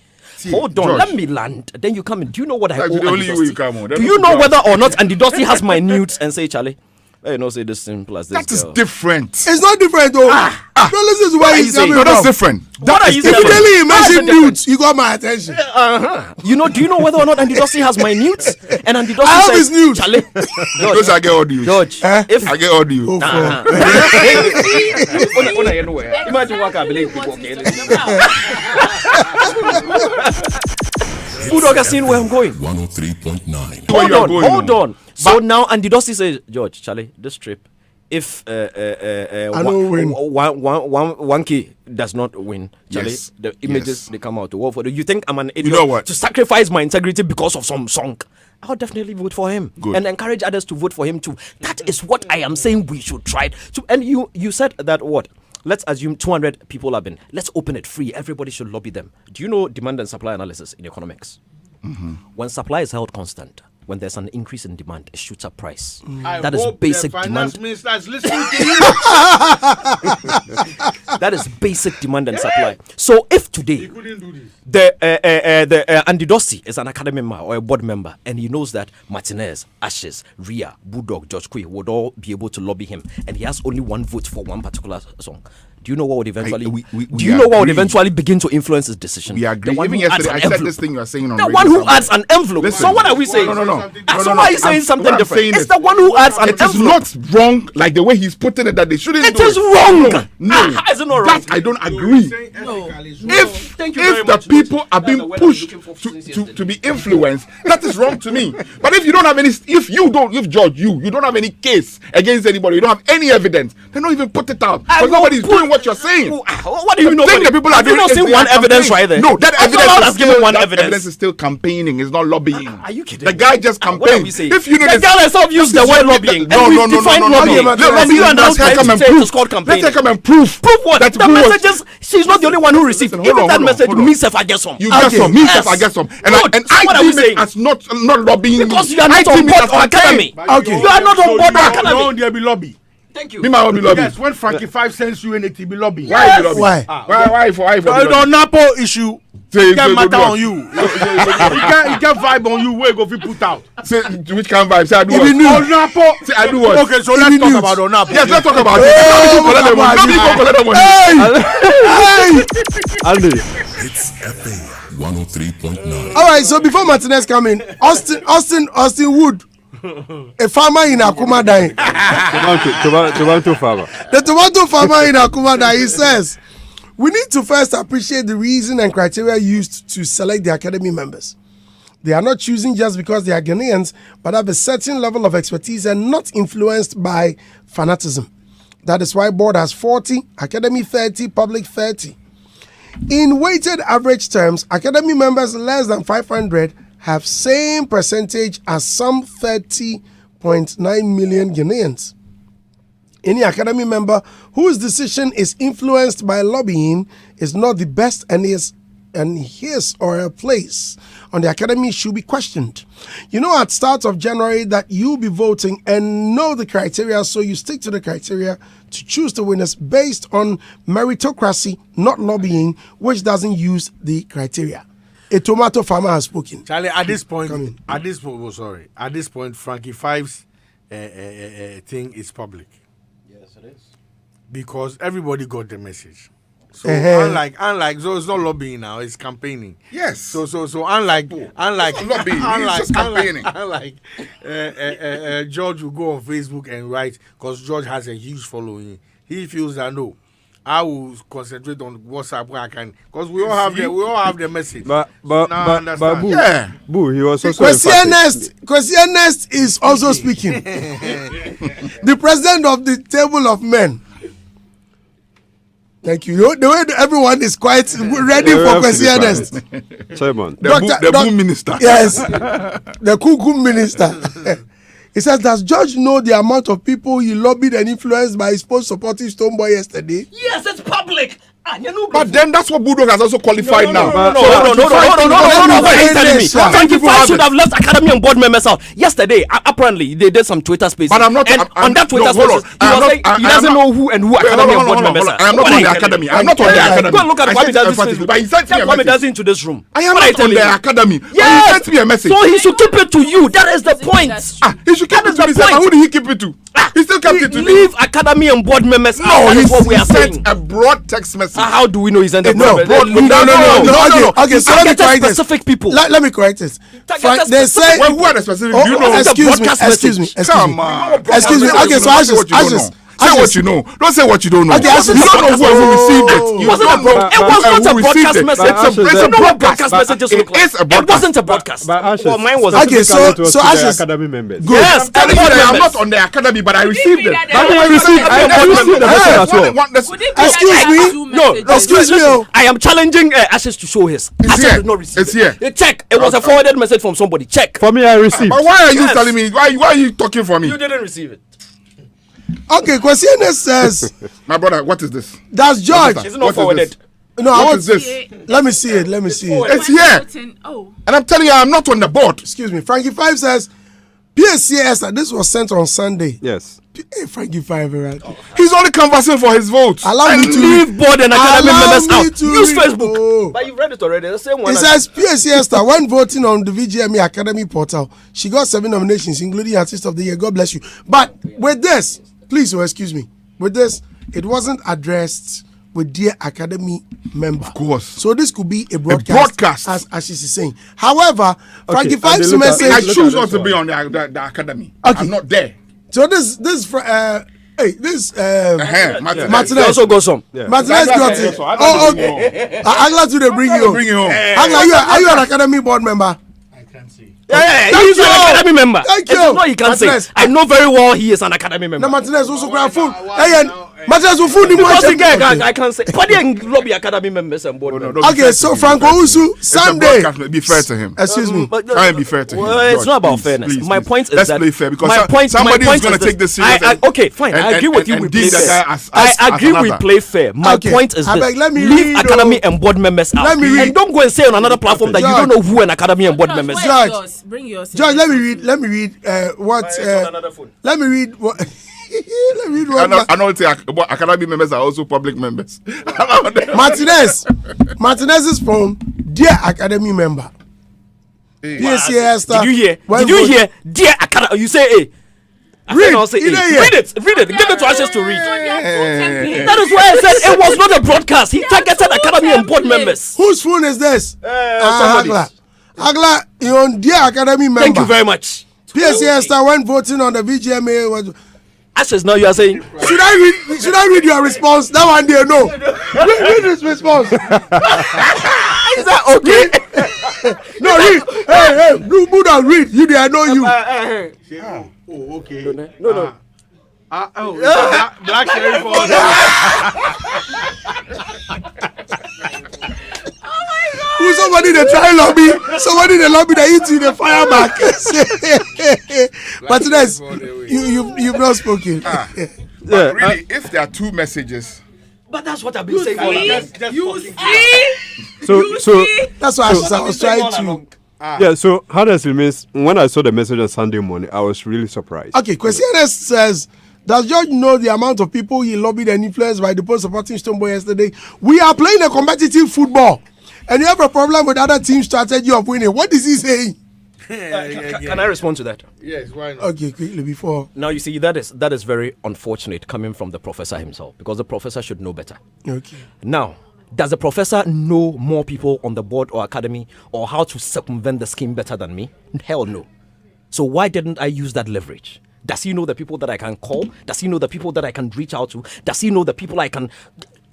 Hold on, George. let me land. Then you come in. Do you know what I That's owe the only Andy way you Dusty? come on. Do you know whether or not Andy Dusty has my nudes and say, Charlie, hey, no, say this simple as this That is girl. different. It's not different though. No, listen to where he's coming No, that's from. different. What are you saying? Immediately he How is it mentioned different? nudes, you got my attention. You know, do you know whether or not Andy Dusty has my nudes? And Andy Dusty I have says, his nudes. Charlie, Because I get all you. George, if I get all you. imagine what I believe people Bulldog has seen where I'm going. 103.9. Where you are going Hold now. on. So now Andy Dusty says, George, Charlie, this trip, if don't win. one key does not win, Charlie, Yes. the images they come out to war for. You think I'm an idiot know what? to sacrifice my integrity because of some song? I'll definitely vote for him. Good. And encourage others to vote for him too. That is what I am saying we should try to. And you said that what? Let's assume 200 people have been. Let's open it free. Everybody should lobby them. Do you know demand and supply analysis in economics? When supply is held constant, when there's an increase in demand, it shoots up price. That is basic the demand. finance minister is listening to you. That is basic demand and supply. So if today He couldn't do this. the Andy Dusty is an academy member or a board member, and he knows that Martinez, Ashes, Ria, Bulldog, George Kwe would all be able to lobby him, and he has only one vote for one particular song. Do you know what would eventually? we agree. Eventually begin to influence his decision? We agree. The one Even who adds yesterday, an I said envelope. this thing you are saying on The radio one who somewhere. adds an envelope. Listen. So what are we saying? No. So why are you saying something what I'm different? saying It's is- the one who adds an It is envelope. not wrong, like the way he's putting it, that they shouldn't It do is wrong. No. How is it not wrong? That I don't agree. Saying ethically is wrong. If Thank you very If the much. people are That's being the word I'm pushed looking for since to yesterday. be influenced, that is wrong to me. But if you don't have any, if George, you don't have any case against anybody, you don't have any evidence, then don't even put it out. I Because will nobody's put- doing what you're saying. What do you know? The thing that people are Have you doing not is seen they one are evidence campaigning. right there? No, that Someone evidence has is given still, one that evidence. is still campaigning. It's not lobbying. Are you kidding? The guy just What are campaigned. we saying? If you know the this, girl herself used the word lobbying. No, and no, we've no, defined no, no, lobbying. no. And you are now Let her trying come to and say prove. it's called Let campaigning. her come and prove. Prove what? That The who was- messages, she's not the only one who received. Listen, Even hold on, that hold on, message, hold on. me, self, I get some. You get Okay. some, me, Yes. I get some, and Good. I What are we deem it saying? as not lobbying. Because you are I not on deem it board as or campaign. academy. Okay. You are not on board or No, academy. there be lobby. Thank you. Me, my be lobby. Yes, when Frankie Five sends you anything, be lobby. Why you lobby? Why? Why for The lobby? Napo issue. Say- It can say matter good on work. you. It can vibe on you. Where go fi put out? Say which kind of vibe? Say I do If you what? knew- On Napo. Say I do what? Okay, so If let's you talk knew- about Onapo. Yes, let's talk about it. Oh, Collect the money. Nobody go collect the money. Hey! Andy, It's FA 103.9. All right, so before Martinez come in, Austin Wood, a farmer in Akuma dying. tomato farmer. The tomato farmer in Akuma dying, he says, we need to first appreciate the reason and criteria used to select the academy members. They are not choosing just because they are Ghanaians, but have a certain level of expertise and not influenced by fanaticism. That is why board has 40, academy 30, public 30. In weighted average terms, academy members less than 500 have same percentage as some 30.9 million Ghanaians. Any academy member whose decision is influenced by lobbying is not the best, and his or her place on the academy should be questioned. You know at start of January that you'll be voting and know the criteria, so you stick to the criteria to choose the winners based on meritocracy, not lobbying, which doesn't use the criteria. A tomato farmer has spoken. Charlie, at this point, Come in. at this point, Frankie Five's thing is public. Yes, it is. Because everybody got the message. So Uh-huh. unlike, so it's not lobbying now, it's campaigning. Yes. So unlike lobbying, it's just campaigning. unlike George will go on Facebook and write, because George has a huge following. He feels that no, I will concentrate on WhatsApp where I can, because we all have the message. But Now I understand. Boo, Yeah. Boo, he was also Kwesi Ernest is also speaking. The president of the table of men. Thank you. The way everyone is quite ready for Kwesi Ernest. Chairman. The boom minister. Yes, the Kuku minister. He says, does George know the amount of people he lobbied and influenced by his post-supportive Stoneboy yesterday? Yes, it's public. But then that's what Bulldog has also qualified now. No, what are you telling me? How many Frankie people Five have should it? have left academy and board members out. Yesterday, apparently, they did some Twitter spaces. But I'm not. And I'm on that Twitter no, hold spaces, on. he was saying he doesn't know who and who academy and board members are. I am not What on are you the telling academy. me? I am not on the Yeah, academy. Go and look at I Kwame sent Dazi's emphasis, Facebook. but he sent me a Kwame message. Dazi into this room. I am What are you not on telling the me? academy. But he Yes. sent me a message. So he should keep it to you. That is the point. He should keep That it is to the himself. point. Who did he keep it to? He still kept it to me. Leave academy and board members out. No, That he is what we are sent saying. a broad text message. How do we know he sent a No, broad? Okay, so let me Targeted correct this. specific people. Let me correct this. Targeted They specific say, Well, who are the specific? Oh, Do you know? It's a excuse me, broadcast excuse me, message. excuse Come me. on. Excuse me. Okay, so Ashes. Say what you know. Don't say what you don't know. Okay, Ashes. You don't know who received it. You Wasn't don't a know broad- it was not a who received broadcast it. message. It's a Ashes, You know what broadcast but messages it look like? is a It broadcast. wasn't a broadcast. But Ashes, Well, mine was. Okay, so specifically it was to the Ashes. academy members. Yes, I'm telling you board that I'm members. not on the academy, but I received it. I received the message as well. Excuse me. No, Excuse me. Oh. I am challenging Ashes to show his. It's Ashes here. did not receive It's it. here. You check. It was a forwarded message from somebody. Check. For me, I received. But why are you Yes. telling me? Why are you talking for me? You didn't receive it. Okay, Kwesi Ernest says, My brother, what is this? does George? It's What not is forwarded. this? No, I What want. is this? Let me see it. Let me see it. It's here. Oh, And I'm telling you, I'm not on the board. Excuse me. Frankie Five says, PSCS. This was sent on Sunday. Yes. Hey, Frankie Five, right? He's only canvassing for his votes. Allow me to Leave board and academy Allow members me out. to Use read. Facebook. Oh. But you've read it already. The same one. It says PSCS when voting on the VGME Academy portal, she got 7 nominations, including Artist of the Year. God bless you. But with this, please, excuse me. With this, it wasn't addressed with Dear Academy member. Of course. So this could be a broadcast. broadcast. As she's saying. However, Frankie and Five's they look at- message. I Look choose at not this to be one. on the academy. Okay. I'm not there. So this Hey, this Martinez. He also got some. Martinez got it. Oh, okay. I'm glad to bring you. Bring it home. Are you an academy board member? Yeah, he's an academy member. Thank It's you. not he can say. Martinez. I know very well he is an academy member. No, Martinez also grab food. Hey, Martinez will food him. Because again, I can't say. But they lobby academy members and board members. Okay, so Franco Usu, Sunday. Be fair to him. Excuse me. Try and be fair to him. Well, it's George, not about please, fairness. please, My please. point is Let's that play fair because my somebody is point going to is take this this. serious. Okay, fine. I agree with you. We play deem that fair. guy as I agree we another. play fair. My Okay, point is I this: beg, let me leave read, academy and board members out, Let me read. and don't go and say on another platform that you George. don't know who an academy and board members are. George. Bring yours. George, let me read what. Let me read what. Let me read what. I know academy members are also public members. Martinez's phone, dear academy member. PSC Esther. Did you hear? Did you hear? Dear academy, you say A. Read. I'll say You A. don't hear. Read it. Give it to us just to read. Hey. That is why I said it was not a broadcast. He targeted academy and board members. Whose phone is this? Somebody's. Agla, your dear academy member. Thank you very much. PSC Esther when voting on the VGMA. Ashes, now you are saying. Should I read your response? That one there, no. Read this response. Is that okay? No, read. Hey, Buddha, read. You there, I know you. Oh, okay. No. Black sheriff. Who somebody they try lobby? Somebody they lobby they eat you the fire back. But this, you've not spoken. But really, if there are two messages, But that's what I've been saying for You see? So That's why I was trying to. yeah. So honestly, means when I saw the message on Sunday morning, I was really surprised. Okay, Questionnaire says, does George know the amount of people he lobbied and influenced by the post supporting Stoneboy yesterday? We are playing a competitive football, and you have a problem with other team strategy of winning. What is he saying? Can I respond to that? Yes, why not? Okay, quickly before. Now you see that is very unfortunate coming from the professor himself, because the professor should know better. Okay. Now, does the professor know more people on the board or academy or how to circumvent the scheme better than me? Hell no. So why didn't I use that leverage? Does he know the people that I can call? Does he know the people that I can reach out to? Does he know the people I can,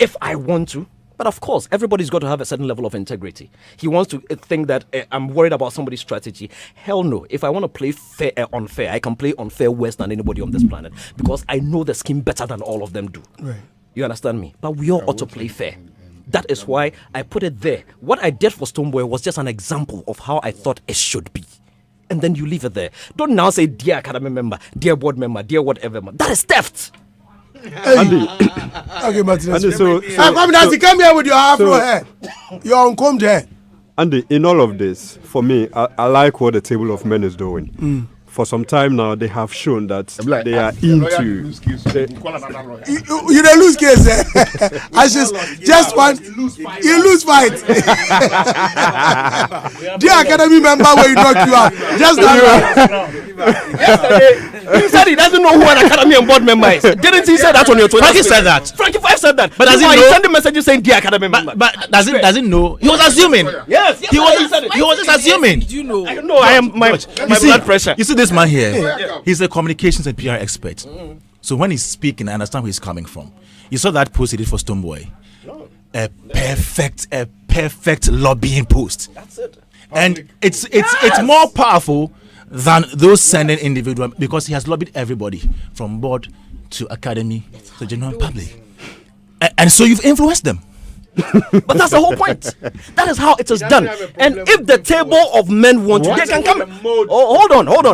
if I want to? But of course, everybody's got to have a certain level of integrity. He wants to think that I'm worried about somebody's strategy. Hell no. If I want to play fair, unfair, I can play unfair worse than anybody on this planet because I know the scheme better than all of them do. Right. You understand me? But we all ought to play fair. That is why I put it there. What I did for Stoneboy was just an example of how I thought it should be. And then you leave it there. Don't now say, dear academy member, dear board member, dear whatever. That is theft. Andy, Okay, Martinez. Andy, Come here with your afro hair. Your uncombed hair. Andy, in all of this, for me, I like what the Table of Men is doing. For some time now, they have shown that they are into. You don't lose case, eh? I just one. You lose fight. Dear academy member, where you knock you out. Just that. Yesterday, he said he doesn't know who an academy and board member is. Didn't he say that on your Twitter? Frankie said that. Frankie 5 said that. But does he He know? sent a message saying dear academy member. But doesn't know? He was assuming. Yes, He was just assuming. Did you know? No, I am my blood pressure. You see this man here? He's a communications and PR expert. So when he's speaking, I understand where he's coming from. You saw that post he did for Stoneboy. A perfect lobbying post. That's it. And it's more powerful than those sending individual because he has lobbied everybody from board to academy to general public. And so you've influenced them. But that's the whole point. That is how it is done. And if the table of men want to, they can come. Oh, hold on. Let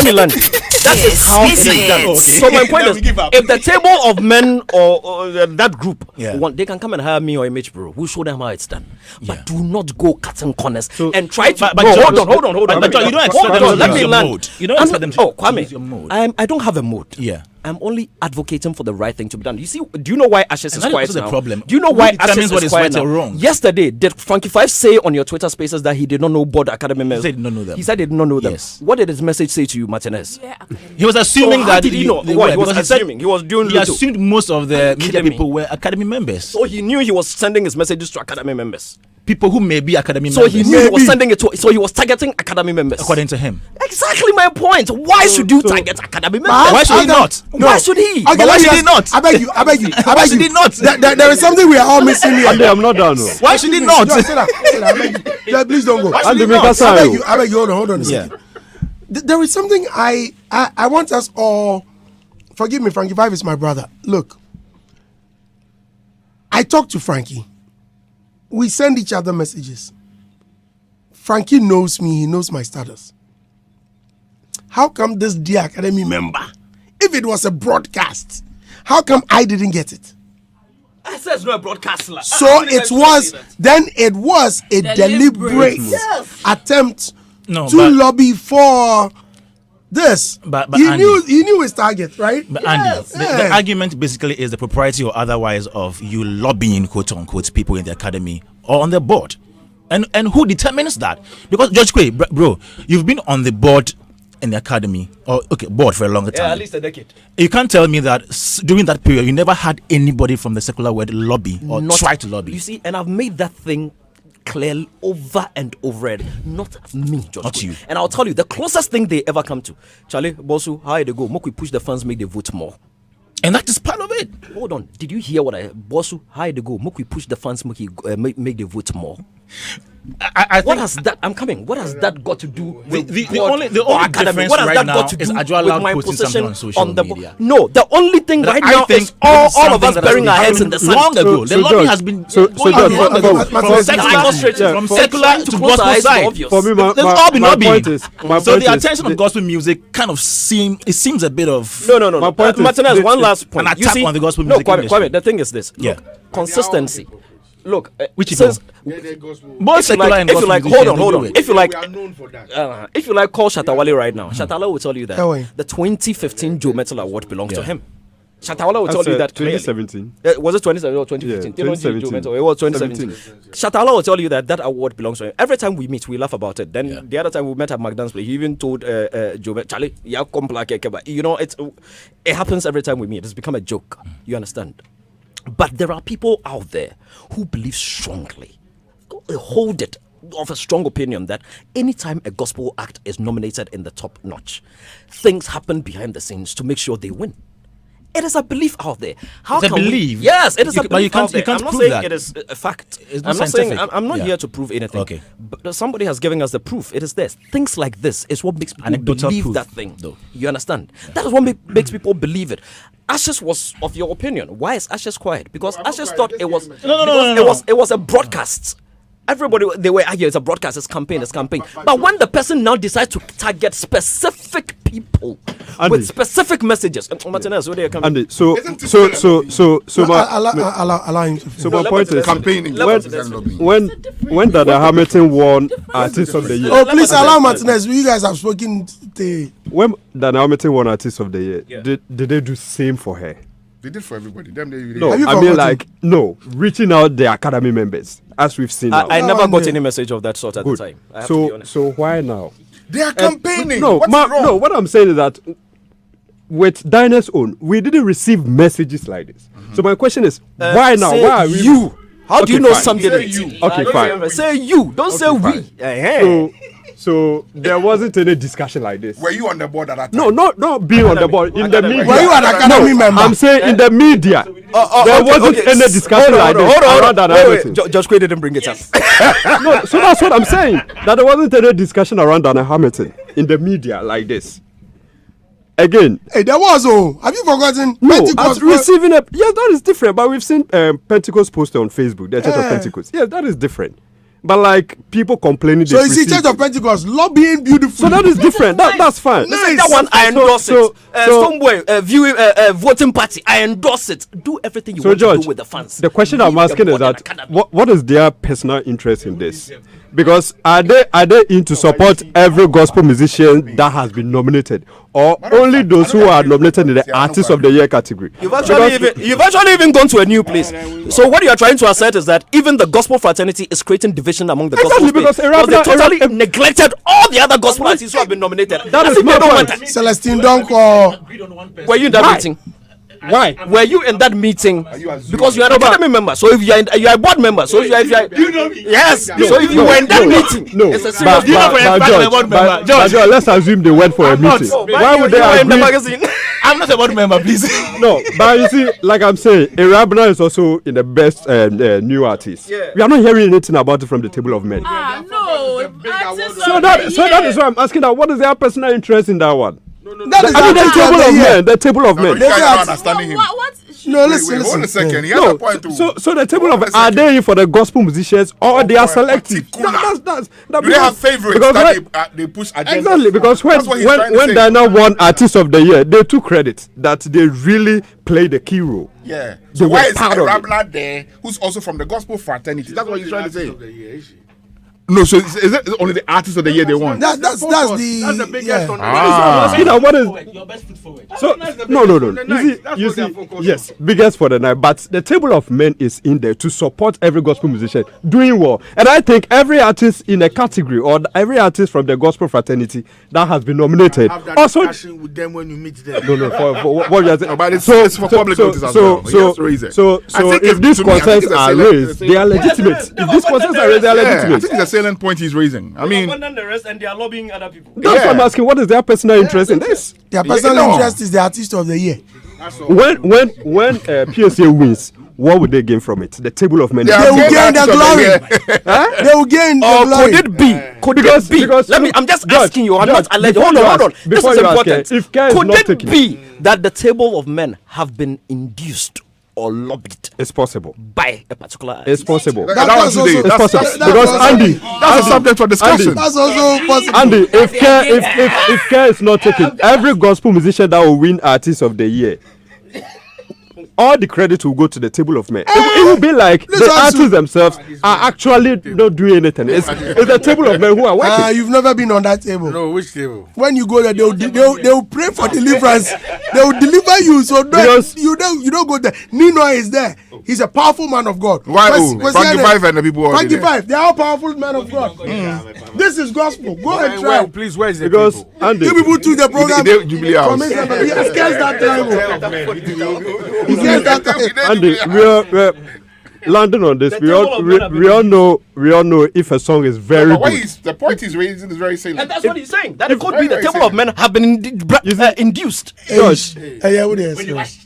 me learn. That is how it is done. So my point is, if the table of men or that group want, they can come and hire me or Image Bro. We'll show them how it's done. But do not go cutting corners and try to. Hold on. But you don't expect them Let to me use your learn. mode. You don't expect them to use your mode. Kwame, I don't have a mode. Yeah. I'm only advocating for the right thing to be done. You see, do you know why Ashes is And that quiet is the now? problem. Do you know Who why determines Ashes what is is quiet right now? or wrong? Yesterday, did Frankie 5 say on your Twitter Spaces that he did not know board academy members? He said he did not know them. He said he did not know them. Yes. What did his message say to you, Martinez? Yeah. He was assuming So how that did he know? they What, were, he was because he said assuming. He was doing he little. assumed most of the media kidding me? people were academy members. So he knew he was sending his messages to academy members. people who may be academy So members. he knew he was sending it to. So he was targeting academy members. According to him. Exactly my point. Why should you target academy members? Why should he not? Why should he? Okay, But why should he not? I beg you. I beg you. Why should he not? There is something we are all missing here. Andy, I'm not done. No. Why should he not? Just sit down, I beg you. Just please don't go. Andy, make us I beg out. you. I beg you. Hold on a second. There is something I want us all. Forgive me, Frankie Five is my brother. Look, I talk to Frankie. We send each other messages. Frankie knows me. He knows my status. How come this dear academy member, if it was a broadcast, how come I didn't get it? I said it's not a broadcaster. So it was a deliberate attempt No, to but- lobby for this. But he Andy- knew his target, right? But Andy, the argument basically is the propriety or otherwise of you lobbying, quote unquote, people in the academy or on the board. And who determines that? Because Judge Quay, bro, you've been on the board in the academy or board for a longer time. Yeah, at least a decade. You can't tell me that during that period you never had anybody from the secular world lobby or try to lobby. You see, and I've made that thing clear over and over again. Not me, Judge Not Quay. you. And I'll tell you, the closest thing they ever come to, Charlie, Bosu, how they go? Make we push the fans, make they vote more. And that is part of it. Hold on, did you hear what Bosu, how they go? Make we push the fans, make they vote more. I think What has that? I'm coming. What has that got to do with the board only or academy? difference What has right that now got to is do Ajua with Lal my posting something position on social the media. No, the only thing right I now think is all of something us that has burying been our heads in happening the sand. long ago. The So, lobby George, has been so, going George, on long ago. Martinez, From Martinez, secular, Martinez, from secular to close gospel our eyes to side. obvious. For me, They've all been my lobbying. point is, So the attention of gospel music kind of seems a bit of No. My point is- Martinez, one last point. an You attack see, on the gospel no, music Kwame, industry. the thing is this. Yeah. Look, consistency. Look, Which since both secular and if you gospel like, musicians, hold they on. do it. If you like, We are known for that. if you like, call Shatawale right now. Shatawale will tell you that Oh, wait. the 2015 Joe Metal Award belongs to Yeah. him. Shatawale will tell you that clearly. 2017. Was it 2017 or 2015? Yeah, 2017. It was 2017. Shatawale will tell you that award belongs to him. Every time we meet, we laugh about it. Then the other time we met at McDonald's place, he even told Joe, Charlie, yeah, come black, you know, it happens every time we meet. It's become a joke. You understand? But there are people out there who believe strongly, hold it, of a strong opinion that anytime a gospel act is nominated in the top notch, things happen behind the scenes to make sure they win. It is a belief out there. How It's a can we- belief? Yes, it is You a ca- but you belief can't- out there. you can't I'm not prove saying that. it is a fact. It's not I'm not saying scientific. I'm not Yeah. here to prove anything. Okay. But somebody has given us the proof. It is this. Things like this is what makes people Anecdotal believe proof, that thing. though. You understand? That is what makes people believe it. Ashes was of your opinion. Why is Ashes quiet? Because Ashes thought it was it was a broadcast. Everybody, they were arguing it's a broadcast, it's campaign. But when the person now decides to target specific people Andy. with specific messages, Martinez, where they are coming? Andy, so Allow him to finish. So my point is, Campaigning. when Dada Hamilton won Artist of the Year, Oh, please allow Martinez. You guys have spoken. when Dada Hamilton won Artist of the Year, did they do same for her? They did for everybody. No, Have you I mean forgotten? reaching out the academy members as we've seen now. I never got Andy. any message of that sort at Good. the time. I have to be So honest. why now? They are campaigning. No, What's wrong? no. What I'm saying is that with Dinah's own, we didn't receive messages like this. So my question is, why now? Say Why are we? you? How do Okay, you know fine. something? Say you. Okay, fine. Say you. Don't say fine. we. So there wasn't any discussion like this. Were you on the board at that time? No, not being on the board in the Academy. media. Were you an academy member? I'm saying in the media. There wasn't any discussion like this around that Hamilton. Judge Quay didn't bring it up. No, so that's what I'm saying. That there wasn't any discussion around Dana Hamilton in the media like this. Again, Hey, there was have you forgotten? no, Pentecost as receiving a yes, that is different. But we've seen Pentecost poster on Facebook, the Church of Pentecost. Yes, that is different. But like people complaining, So they you see, received- Church of Pentecost lobbying beautiful. So that is different. That's fine. Nice. That one I endorse So- it. so- Stonebwoy viewing voting party. I endorse it. Do everything you So want to George, do with the fans. the question Leave I'm the asking is board and that academy. what is their personal interest in this? Because are they in to support every gospel musician that has been nominated, or only those who are nominated in the Artist of the Year category? You've actually even gone to a new place. So what you are trying to assert is that even the gospel fraternity is creating division among the Exactly, gospel because space. They totally neglected all the other gospel artists who have been nominated. That As is if they my don't point. matter. Celestine Donko. Were you in that Why? meeting? Why? Were you in that meeting? Because you are an academy member. So if you are a board member. So if you are, yes. So if you were in that meeting, it's a serious. George, let's assume they went for a meeting. Why would they agree? I'm not a board member, please. No, but you see, like I'm saying, Irabna is also in the best new artist. Yeah. We are not hearing anything about it from the table of men. No. So that is why I'm asking that. What is their personal interest in that one? That is the table of men. The table of men. You guys are understanding him. No, listen. Hold on a second. He has No, a point too. so the table of are they in for the gospel musicians or they are selective? That's Do they have favorites that they push agenda? Exactly, because when Diana won Artist of the Year, they took credit that they really played a key role. Yeah. They So why were is part of it. Rabla there, who's also from the gospel fraternity? That's what he's trying to say. No, so is it only the Artist of the Year they want? That's the biggest one. Asking that what is Your best foot forward. so That's the no. biggest for the night. You That's see, what they are focused on. yes, biggest for the night. But the table of men is in there to support every gospel musician doing well. And I think every artist in a category or every artist from the gospel fraternity that has been nominated Have that also. discussion with them when you meet them. No, for what you are saying. No, but it's for public notice as well. He has to raise it. So I think if these to me, I think concerns it's a are salient- raised, they are legitimate. If these concerns are raised, they are Yeah, I legitimate. think it's a salient point he's raising. I mean, Abandon the rest and they are lobbying other people. That's Yeah. what I'm asking. What is their personal interest in this? their personal no. interest is the artist of the year. When PSA wins, what would they gain from it? The table of men. They They will gain the glory. They will gain the Or glory. could it be? Could Because- it be? because- Let me. I'm just George, asking you. I'm George, not alleged. before Hold on, you hold on. ask- This before is you ask, important. if care is Could not it taken- be that the table of men have been induced or lobbied It's possible. by a particular artist? It's possible. That That's one also- today. It's That's possible that's because also- Andy, a subject for discussion. That's also possible. Andy, if care is not taken, every gospel musician that will win Artist of the Year, all the credit will go to the table of men. It will be like Let's the ask artists you- themselves are actually not doing anything. It's the table of men who are working. You've never been on that table. No, which table? When you go there, they will pray for deliverance. They will deliver you. So Because- you don't go there. Nino is there. He's a powerful man of God. Why? Where's Frankie the- Five and the people already Frankie there. Five. They are all powerful men of God. This is gospel. Go and try. Well, please, where's the Because people? Andy, You people to the program. Jubilee House. He has scarce that time. He scarce that time. Andy, we're landing on this. We all know if a song is very But why good. the point he's raising is very salient. And that's what he's saying. That it could very, be the very table of simple. men have been induced. George, Yeah, what is it?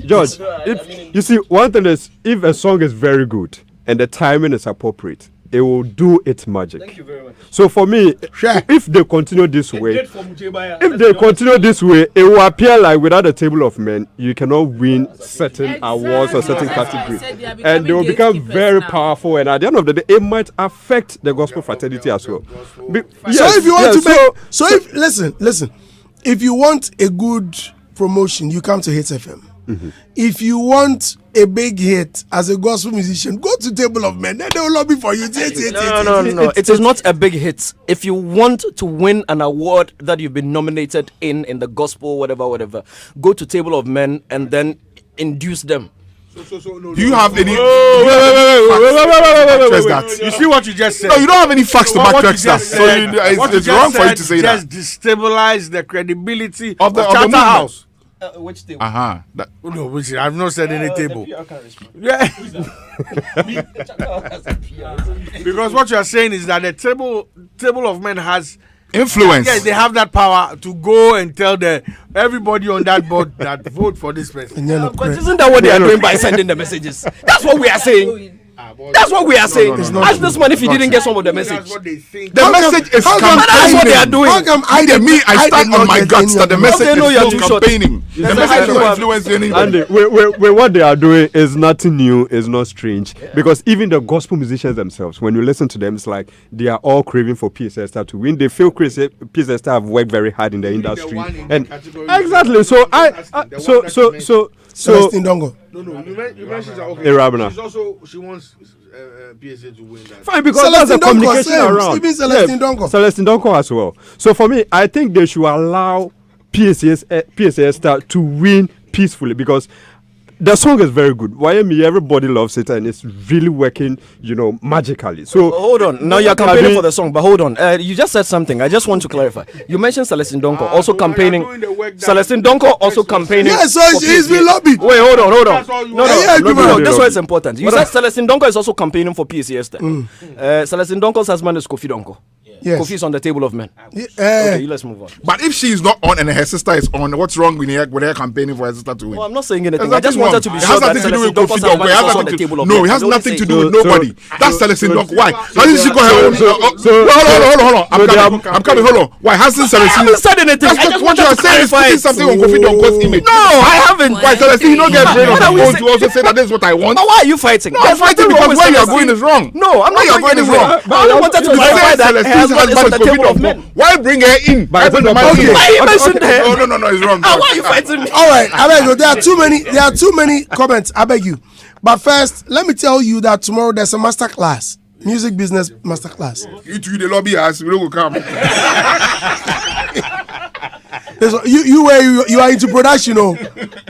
George, if you see, one thing is if a song is very good and the timing is appropriate, it will do its magic. Thank you very much. So for me, Sure. if they continue this way, it will appear like without a table of men, you cannot win certain awards or certain categories, and they will become very powerful. And at the end of the day, it might affect the gospel fraternity as well. So if you want to make, listen, if you want a good promotion, you come to Hits FM. If you want a big hit as a gospel musician, go to Table of Men. Then they will lobby for you. No. It is not a big hit. If you want to win an award that you've been nominated in the gospel, whatever, go to Table of Men and then induce them. Do you have any? Wait. You see what you just said? No, you don't have any facts to What you backtrack that. just So said- what it's you wrong just for you said to say just that. destabilize the credibility Of the Charter movement. House. Which table? No, which I've not said any table. Yeah. Because what you are saying is that the table of men has Influence. Yes, they have that power to go and tell everybody on that board that vote for this person. But isn't that what they are doing by sending the messages? That's what we are saying. That's what we are saying. Ask this man if he didn't get some of the message. That's what they think. The message is That's what they are campaigning. doing. How come I stand on my guts that the message they know is you are not too short? campaigning. The message is not influencing anybody. And what they are doing is nothing new, is not strange. Because even the gospel musicians themselves, when you listen to them, it's like they are all craving for PSS Star to win. They feel PSS Star have worked very hard in the industry. And exactly. So Celestine Dongo. No, you mentioned that. Okay. Irabna. She wants PSA to win that. Fine, because Celestine that's the Donko, communication same. around. Even Celestine Donko. Celestine Donko as well. So for me, I think they should allow PSS Star to win peacefully because the song is very good. YME, everybody loves it, and it's really working, magically. So hold on. Now you're campaigning for the song, but hold on. You just said something. I just want to clarify. You mentioned Celestine Donko also campaigning. Celestine Donko also campaigning. Yeah, so he's been lobbied. Wait, hold on. No. That's why lobby. it's important. You said Celestine Donko is also campaigning for peace yesterday. Celestine Donko's husband is Kofi Donko. Yes. Kofi is on the table of men. Okay, let's move on. But if she is not on and her sister is on, what's wrong with her campaigning for her sister to win? Well, I'm not saying anything. There's I just nothing wanted to wrong. be It sure has that nothing to do with Celestine Donko's Kofi Donko. husband It is has also on the nothing to table of no, men. it has I don't nothing to say- do with nobody. That's Celestine Donko. Why? so- Hasn't she got her own? Hold on. I'm coming. Hold on. Why hasn't I Celestine? haven't said anything. I just What wanted you to are saying is clarify putting it. something on Kofi Donko's image. No, I haven't. Why Celestine? You don't get brain on What are her we own saying? to also say that this is what I want. But why are you fighting? No, I'm fighting because where you are going is wrong. No, I'm not Where you are going going is anywhere. wrong. I only wanted to You clarify said that her Celestine's husband is on husband the is Kofi table of Donko. men. Why bring her in? Why bring the man in? Why you mentioned her? No, it's wrong. Why are you fighting me? all right. I beg you. There are too many comments. I beg you. But first, let me tell you that tomorrow there's a master class, music business master class. You two, the lobby us, we don't come. You are into production,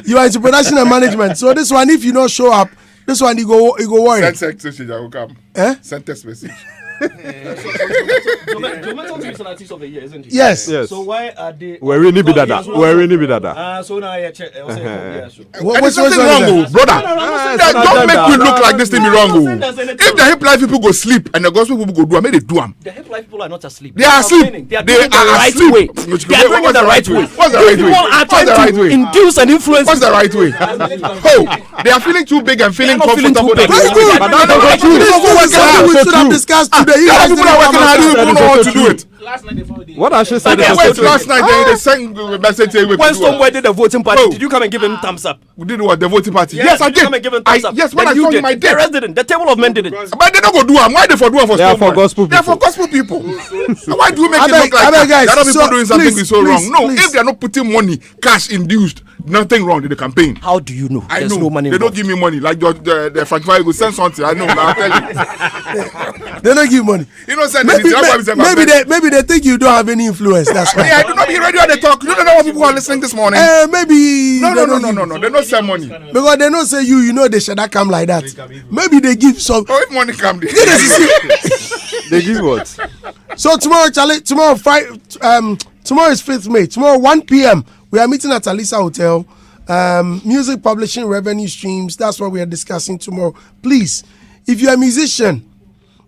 you are into production and management. So this one, if you don't show up, this one you go worry. Send text message, I will come. Send text message. Jometo is an artist of the year, isn't he? Yes. So why are they? We're really be that. We're really be that. So now I check. And there's nothing wrong, brother. Don't make me look like this thing be wrong. If the hip life people go sleep and the gospel people go do, I made it do them. The hip life people are not asleep. They are asleep. They are They doing it the are right asleep. way. They are doing it the right way. What's the right People way? are What's the trying right to way? induce and influence. What's the right way? Oh, they are feeling too big and feeling They are not feeling comfortable. too big. Very good. But that's not This is something we should have discussed today. You The guys other people are working hard. You don't know how to do it. What I should say But they are Wait, so last night they sent the message saying When Stonebwoy did the voting party, Oh. did you come and give him thumbs up? we did what the voting party. Yes, I Did you come and did. give him thumbs up? Yes, when Then I saw did. him, I The did. rest didn't. The table of men did it. But they don't go do them. Why they for do them for They are for Stonebwoy? gospel They are for people. gospel people. Why do you make I it beg- look like I beg, that? guys, The other people so doing something please, is so wrong. No, please. if they are not putting money, cash induced, nothing wrong with the campaign. How do you know? I There's know. no money They don't involved. give me money. Like the Frank Fire go send something. I know. I'll tell you. They don't give money. You don't send Maybe, anything. That's why we send maybe they think you don't have any influence. That's why. Yeah, I do not hear radio. They talk. You don't know what people are listening this morning. Maybe No. they don't give- They don't send money. because they don't say you know they should not come like that. Maybe they give some. Oh, if money come, they They give what? So tomorrow, Charlie, tomorrow is 5th May. Tomorrow 1 p.m. we are meeting at Alisa Hotel. Music publishing revenue streams. That's what we are discussing tomorrow. Please, if you're a musician,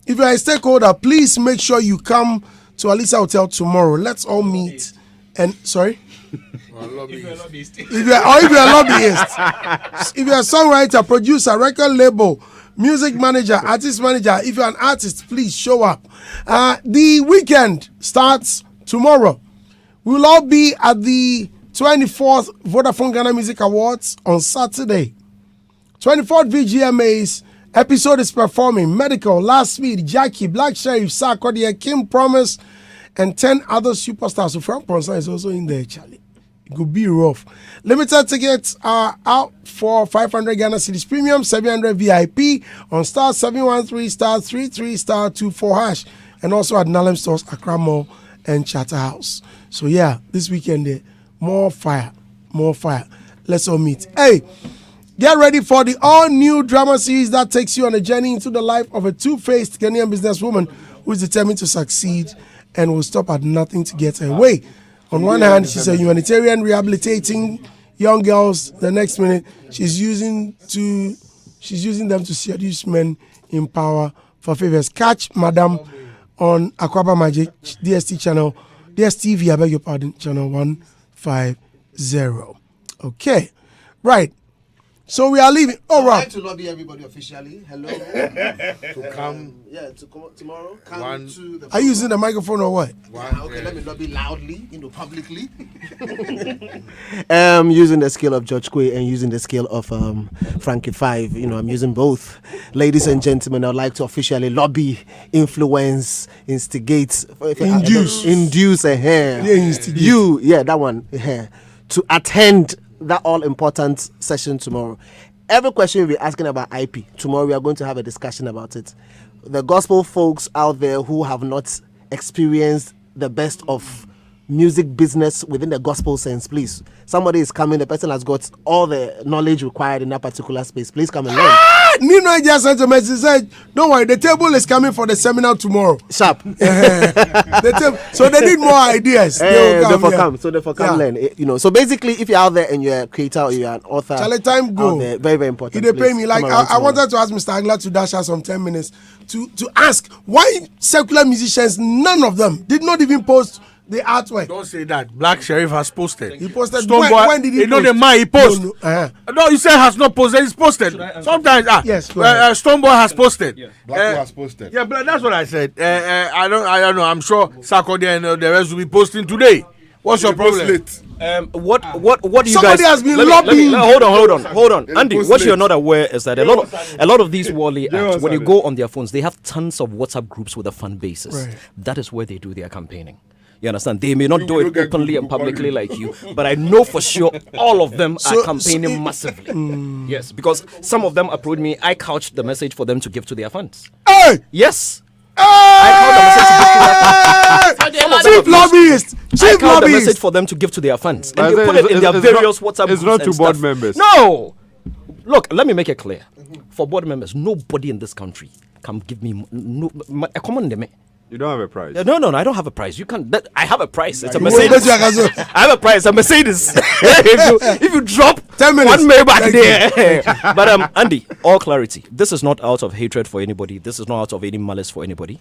if you're a stakeholder, please make sure you come to Alisa Hotel tomorrow. Let's all meet. And sorry. If you're a lobbyist, if you're a songwriter, producer, record label, music manager, artist manager, if you're an artist, please show up. The weekend starts tomorrow. We'll all be at the 24th Vodafone Ghana Music Awards on Saturday. 24th VGMA's episode is performing Medical, Last Speed, Jackie, Black Sheriff, Sarkodie, Kim Promise, and 10 other superstars. So Frank Ponsa is also in there, Charlie. It could be rough. Limited tickets are out for 500 Ghana Cedis Premium, 700 VIP on star 713 star 33 star 24 hash, and also at Nalem Stores, Accra Mall, and Charterhouse. So yeah, this weekend there, more fire. Let's all meet. Hey, get ready for the all-new drama series that takes you on a journey into the life of a two-faced Ghanaian businesswoman who is determined to succeed and will stop at nothing to get her way. On one hand, she's a humanitarian rehabilitating young girls. The next minute, she's using them to seduce men in power for favors. Catch Madam on Aquaba Magic DSTV, I beg your pardon, channel 150. Okay, right. So we are leaving. Oh, I'd Rob. like to lobby everybody officially. Hello. To come. To come tomorrow. Come One- to the. Are you using the microphone or what? Okay, let me lobby loudly, publicly. Using the scale of George Quay and using the scale of Frankie 5. I'm using both. Ladies and gentlemen, I'd like to officially lobby, influence, instigate, Induce. instigate. That one. To attend that all-important session tomorrow. Every question we'll be asking about IP, tomorrow we are going to have a discussion about it. The gospel folks out there who have not experienced the best of music business within the gospel sense, please. Somebody is coming, the person has got all the knowledge required in that particular space. Please come and learn. Nino just sent a message, said, don't worry, the table is coming for the seminar tomorrow. Sharp. So they need more ideas. Therefore come learn. So basically, if you're out there and you're a creator or you're an author, Charlie, time go. there, very, very important. They pay me. Like I wanted to ask Mr. Angler to dash us some 10 minutes to ask why secular musicians, none of them did not even post the artwork. Don't say that. Black Sheriff has posted. He posted. When did he you know post? the man he post. No, You say has not posted. He's posted. Sometimes. Yes. Stoneboy has posted. Black has posted. Yeah, but that's what I said. I don't know. I'm sure Sarkodie and the rest will be posting today. What's your problem? What do you Somebody guys? has been let me- lobbying. Hold on. Andy, what you're not aware is that a lot of these Wally acts, when you go on their phones, they have tons of WhatsApp groups with a fan basis. Right. That is where they do their campaigning. You understand? They may not do it openly and publicly like you, but I know for sure all of them are campaigning massively. Yes, because some of them approached me. I couched the message for them to give to their fans. Hey! Yes. I couched the message. Chief lobbyist. I count the message for them to give to their fans, and they put it in their various WhatsApp groups. It's not to and board stuff. members. No. Look, let me make it clear. For board members, nobody in this country can give me a common name. You don't have a prize. No, I don't have a price. You can't. I have a price. It's a Mercedes. I have a price. A Mercedes. if you drop 10 minutes. one Maybach there. But Andy, all clarity. This is not out of hatred for anybody. This is not out of any malice for anybody.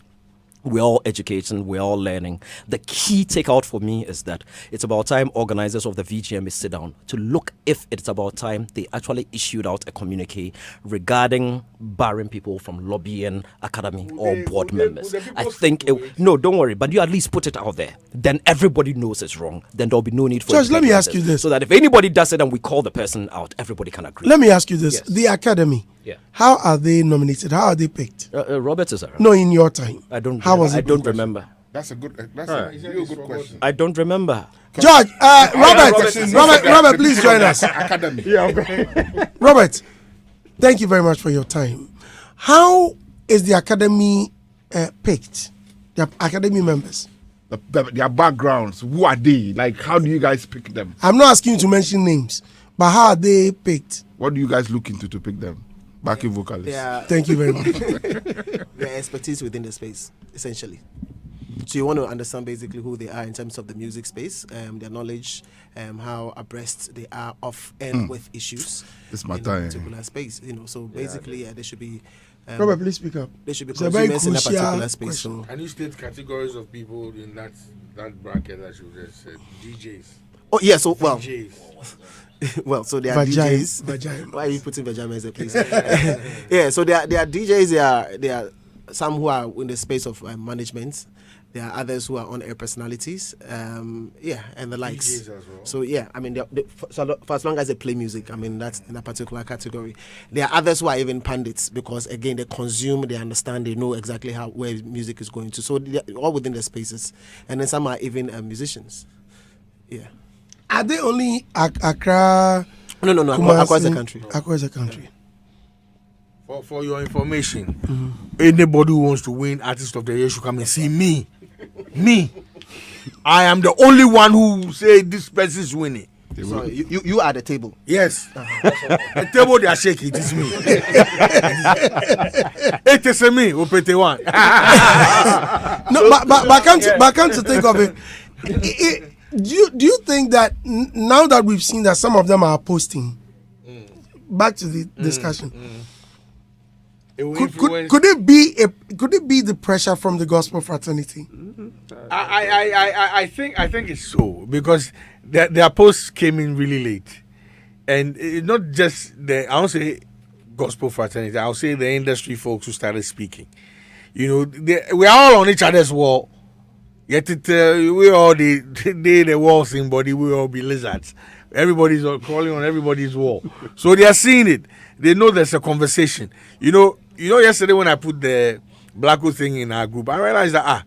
We're all educating, we're all learning. The key takeout for me is that it's about time organizers of the VGMA sit down to look if it's about time they actually issued out a communique regarding barring people from lobbying academy or board members. I think, no, don't worry, but you at least put it out there. Then everybody knows it's wrong. Then there'll be no need for Judge, let me ask you this. So that if anybody does it and we call the person out, everybody can agree. Let me ask you this. Yes. The academy, Yeah. how are they nominated? How are they picked? Robert is around. No, in your time. How was it? I don't remember. That's a good. That's a real good question. I don't remember. George, Robert, please join us. Academy. Robert, thank you very much for your time. How is the academy picked? The academy members? Their backgrounds. Who are they? Like, how do you guys pick them? I'm not asking you to mention names, but how are they picked? What do you guys look into to pick them? Backing vocalists. Thank you very much. Their expertise within the space, essentially. So you want to understand basically who they are in terms of the music space, their knowledge, how abreast they are of and with issues This my in time. a particular space. So basically, they should be. Robert, please speak up. They should be It's a very consumers in that crucial particular space. question. So Can you state categories of people in that bracket that you just said? DJs. oh yeah, so well, DJs. well, so they are DJs. Vagina. Why are you putting vagina as a place? Yeah, so they are DJs. They are some who are in the space of management. There are others who are on-air personalities, and the likes. DJs as well. So yeah, I mean, for as long as they play music, I mean that's in a particular category. There are others who are even pundits because again they consume, they understand, they know exactly where music is going to. So they're all within the spaces, and then some are even musicians. Yeah. Are they only Accra? No, Kumasi, across the country. Across the country. For your information, anybody who wants to win Artist of the Year should come and see me. Me. I am the only one who say this person is winning. So you are the table. Yes. The table they are shaking, it is me. It is me, Opete one. No, but come to think of it, do you think that now that we've seen that some of them are posting, back to the discussion, could it be the pressure from the gospel fraternity? I think it's so because their posts came in really late, and it's not just I won't say gospel fraternity. I'll say the industry folks who started speaking. You know, we are all on each other's wall. Yet we all the wall sing body. We all be lizards. Everybody's crawling on everybody's wall, so they are seeing it. They know there's a conversation. You know. Yesterday when I put the Blacko thing in our group, I realized that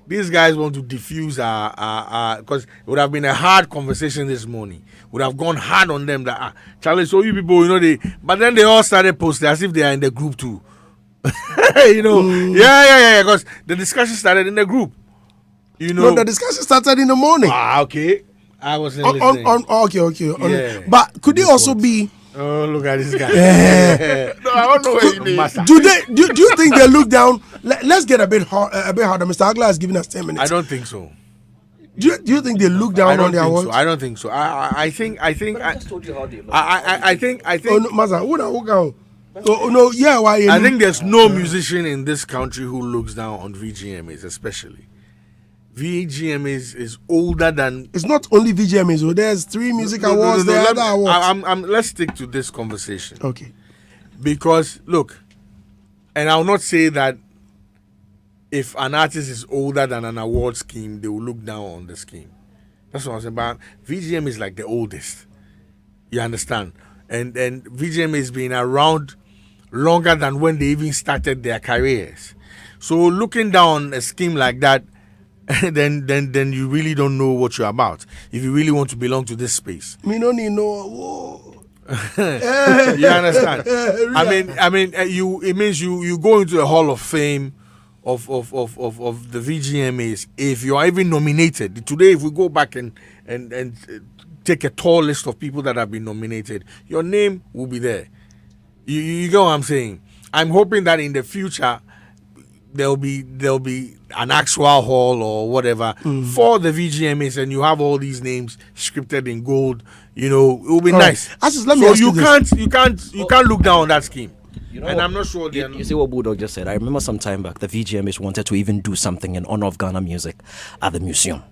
these guys want to diffuse our because it would have been a hard conversation this morning. Would have gone hard on them that Charlie, so you people, but then they all started posting as if they are in the group too. Yeah, because the discussion started in the group. You know, No, the discussion started in the morning. okay. I wasn't On, listening. okay. Yeah. But could it also be? Oh, look at this guy. No, I don't know what you mean. Master. Do you think they look down? Let's get a bit harder. Mr. Agla has given us 10 minutes. I don't think so. Do you think they look I down don't on their think awards? so. I don't think so. I think. I just told you how they look. I think. Oh no, Master, who go? Oh no, yeah, why? I think there's no musician in this country who looks down on VGMAs, especially. VGMAs is older than. It's not only VGMAs. So there's 3 music awards. There are other awards. Let's stick to this conversation. Okay. Because look, and I'll not say that if an artist is older than an award scheme, they will look down on the scheme. That's what I'm saying. But VGM is like the oldest. You understand? And VGM has been around longer than when they even started their careers. So looking down on a scheme like that, then you really don't know what you're about. If you really want to belong to this space. Me no need no award. You understand? I mean, it means you go into the Hall of Fame of the VGMAs if you are even nominated. Today, if we go back and take a tall list of people that have been nominated, your name will be there. You get what I'm saying? I'm hoping that in the future there'll be an actual hall or whatever for the VGMAs, and you have all these names scripted in gold. You know, it will be nice. Let me ask you this. can't look down on that scheme. You know, and I'm not sure. You see what Bulldog just said? I remember some time back, the VGMAs wanted to even do something in honor of Ghana music at the museum.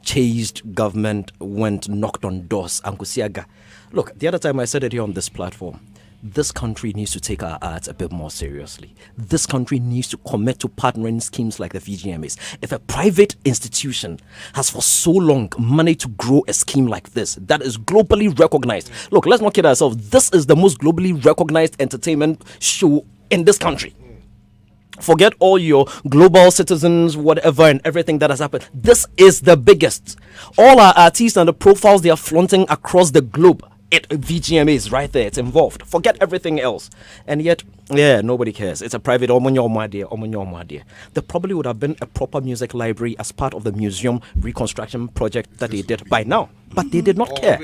Chased government, went, knocked on doors, Ankusiaga. Look, the other time I said it here on this platform, this country needs to take our arts a bit more seriously. This country needs to commit to partnering schemes like the VGMAs. If a private institution has for so long managed to grow a scheme like this, that is globally recognized. Look, let's not kid ourselves. This is the most globally recognized entertainment show in this country. Forget all your global citizens, whatever, and everything that has happened. This is the biggest. All our artists and the profiles they are flaunting across the globe. VGMA is right there. It's involved. Forget everything else. And yet, nobody cares. It's a private Omonyo. There probably would have been a proper music library as part of the museum reconstruction project that they did by now. But they did not care.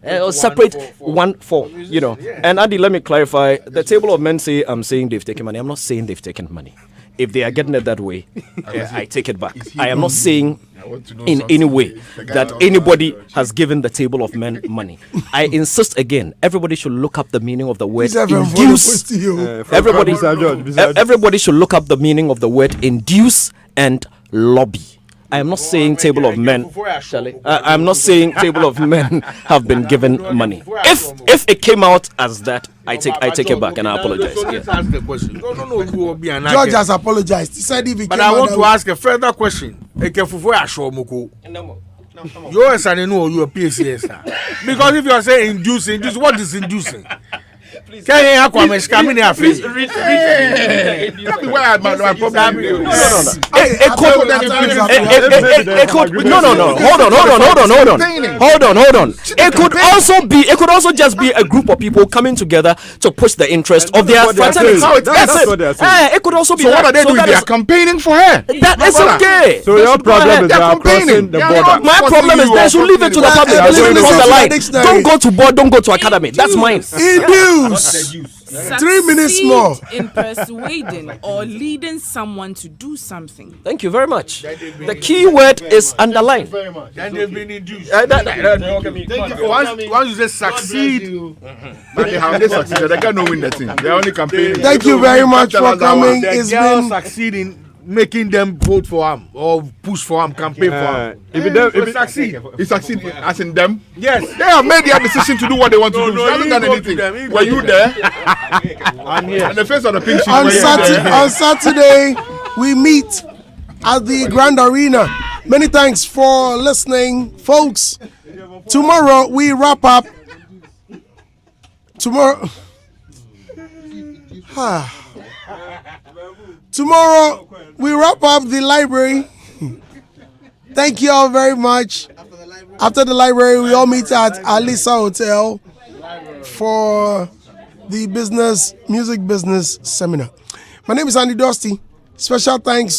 A separate one for you know. Yeah. And Andy, let me clarify. The table of men say I'm saying they've taken money. I'm not saying they've taken money. If they are getting it that way, I take it back. I am not saying in any way that anybody has given the table of men money. I insist again, everybody should look up the meaning of the word induce. Everybody should look up the meaning of the word induce and lobby. I am not saying table of men. I'm not saying table of men have been given money. If it came out as that, I take it back and I apologize. George has apologized. He said if he but I want to ask a further question. Yours and you are PCS. Because if you are saying inducing, what is inducing? Can you have comments coming here? Please read. Where my problem? No. Hold on. It could also just be a group of people coming together to push the interest of their fraternity. It could also be. So what are they doing? They are campaigning for her. That is okay. So your problem is they are crossing the border. My problem is they should leave it to the public. They should cross the line. Don't go to board. Don't go to academy. That's mine. 3 minutes more. In persuading or leading someone to do something. Thank you very much. The key word is underlined. And they've been induced. Once you say succeed, But they have they succeeded. They can't win the thing. They are only campaigning. Thank you very much for coming. It's been succeeding. Making them vote for him or push for him, campaign for him. If it succeed, he succeed as in them. Yes, they have made their decision to do what they want to do. They haven't done anything. Were you there? I'm here. And the face of the pink sheet. On Saturday, we meet at the Grand Arena. Many thanks for listening, folks. Tomorrow we wrap up. Tomorrow we wrap up the library. Thank you all very much. After the library, we all meet at Alisa Hotel for the music business seminar. My name is Andy Dusty. Special thanks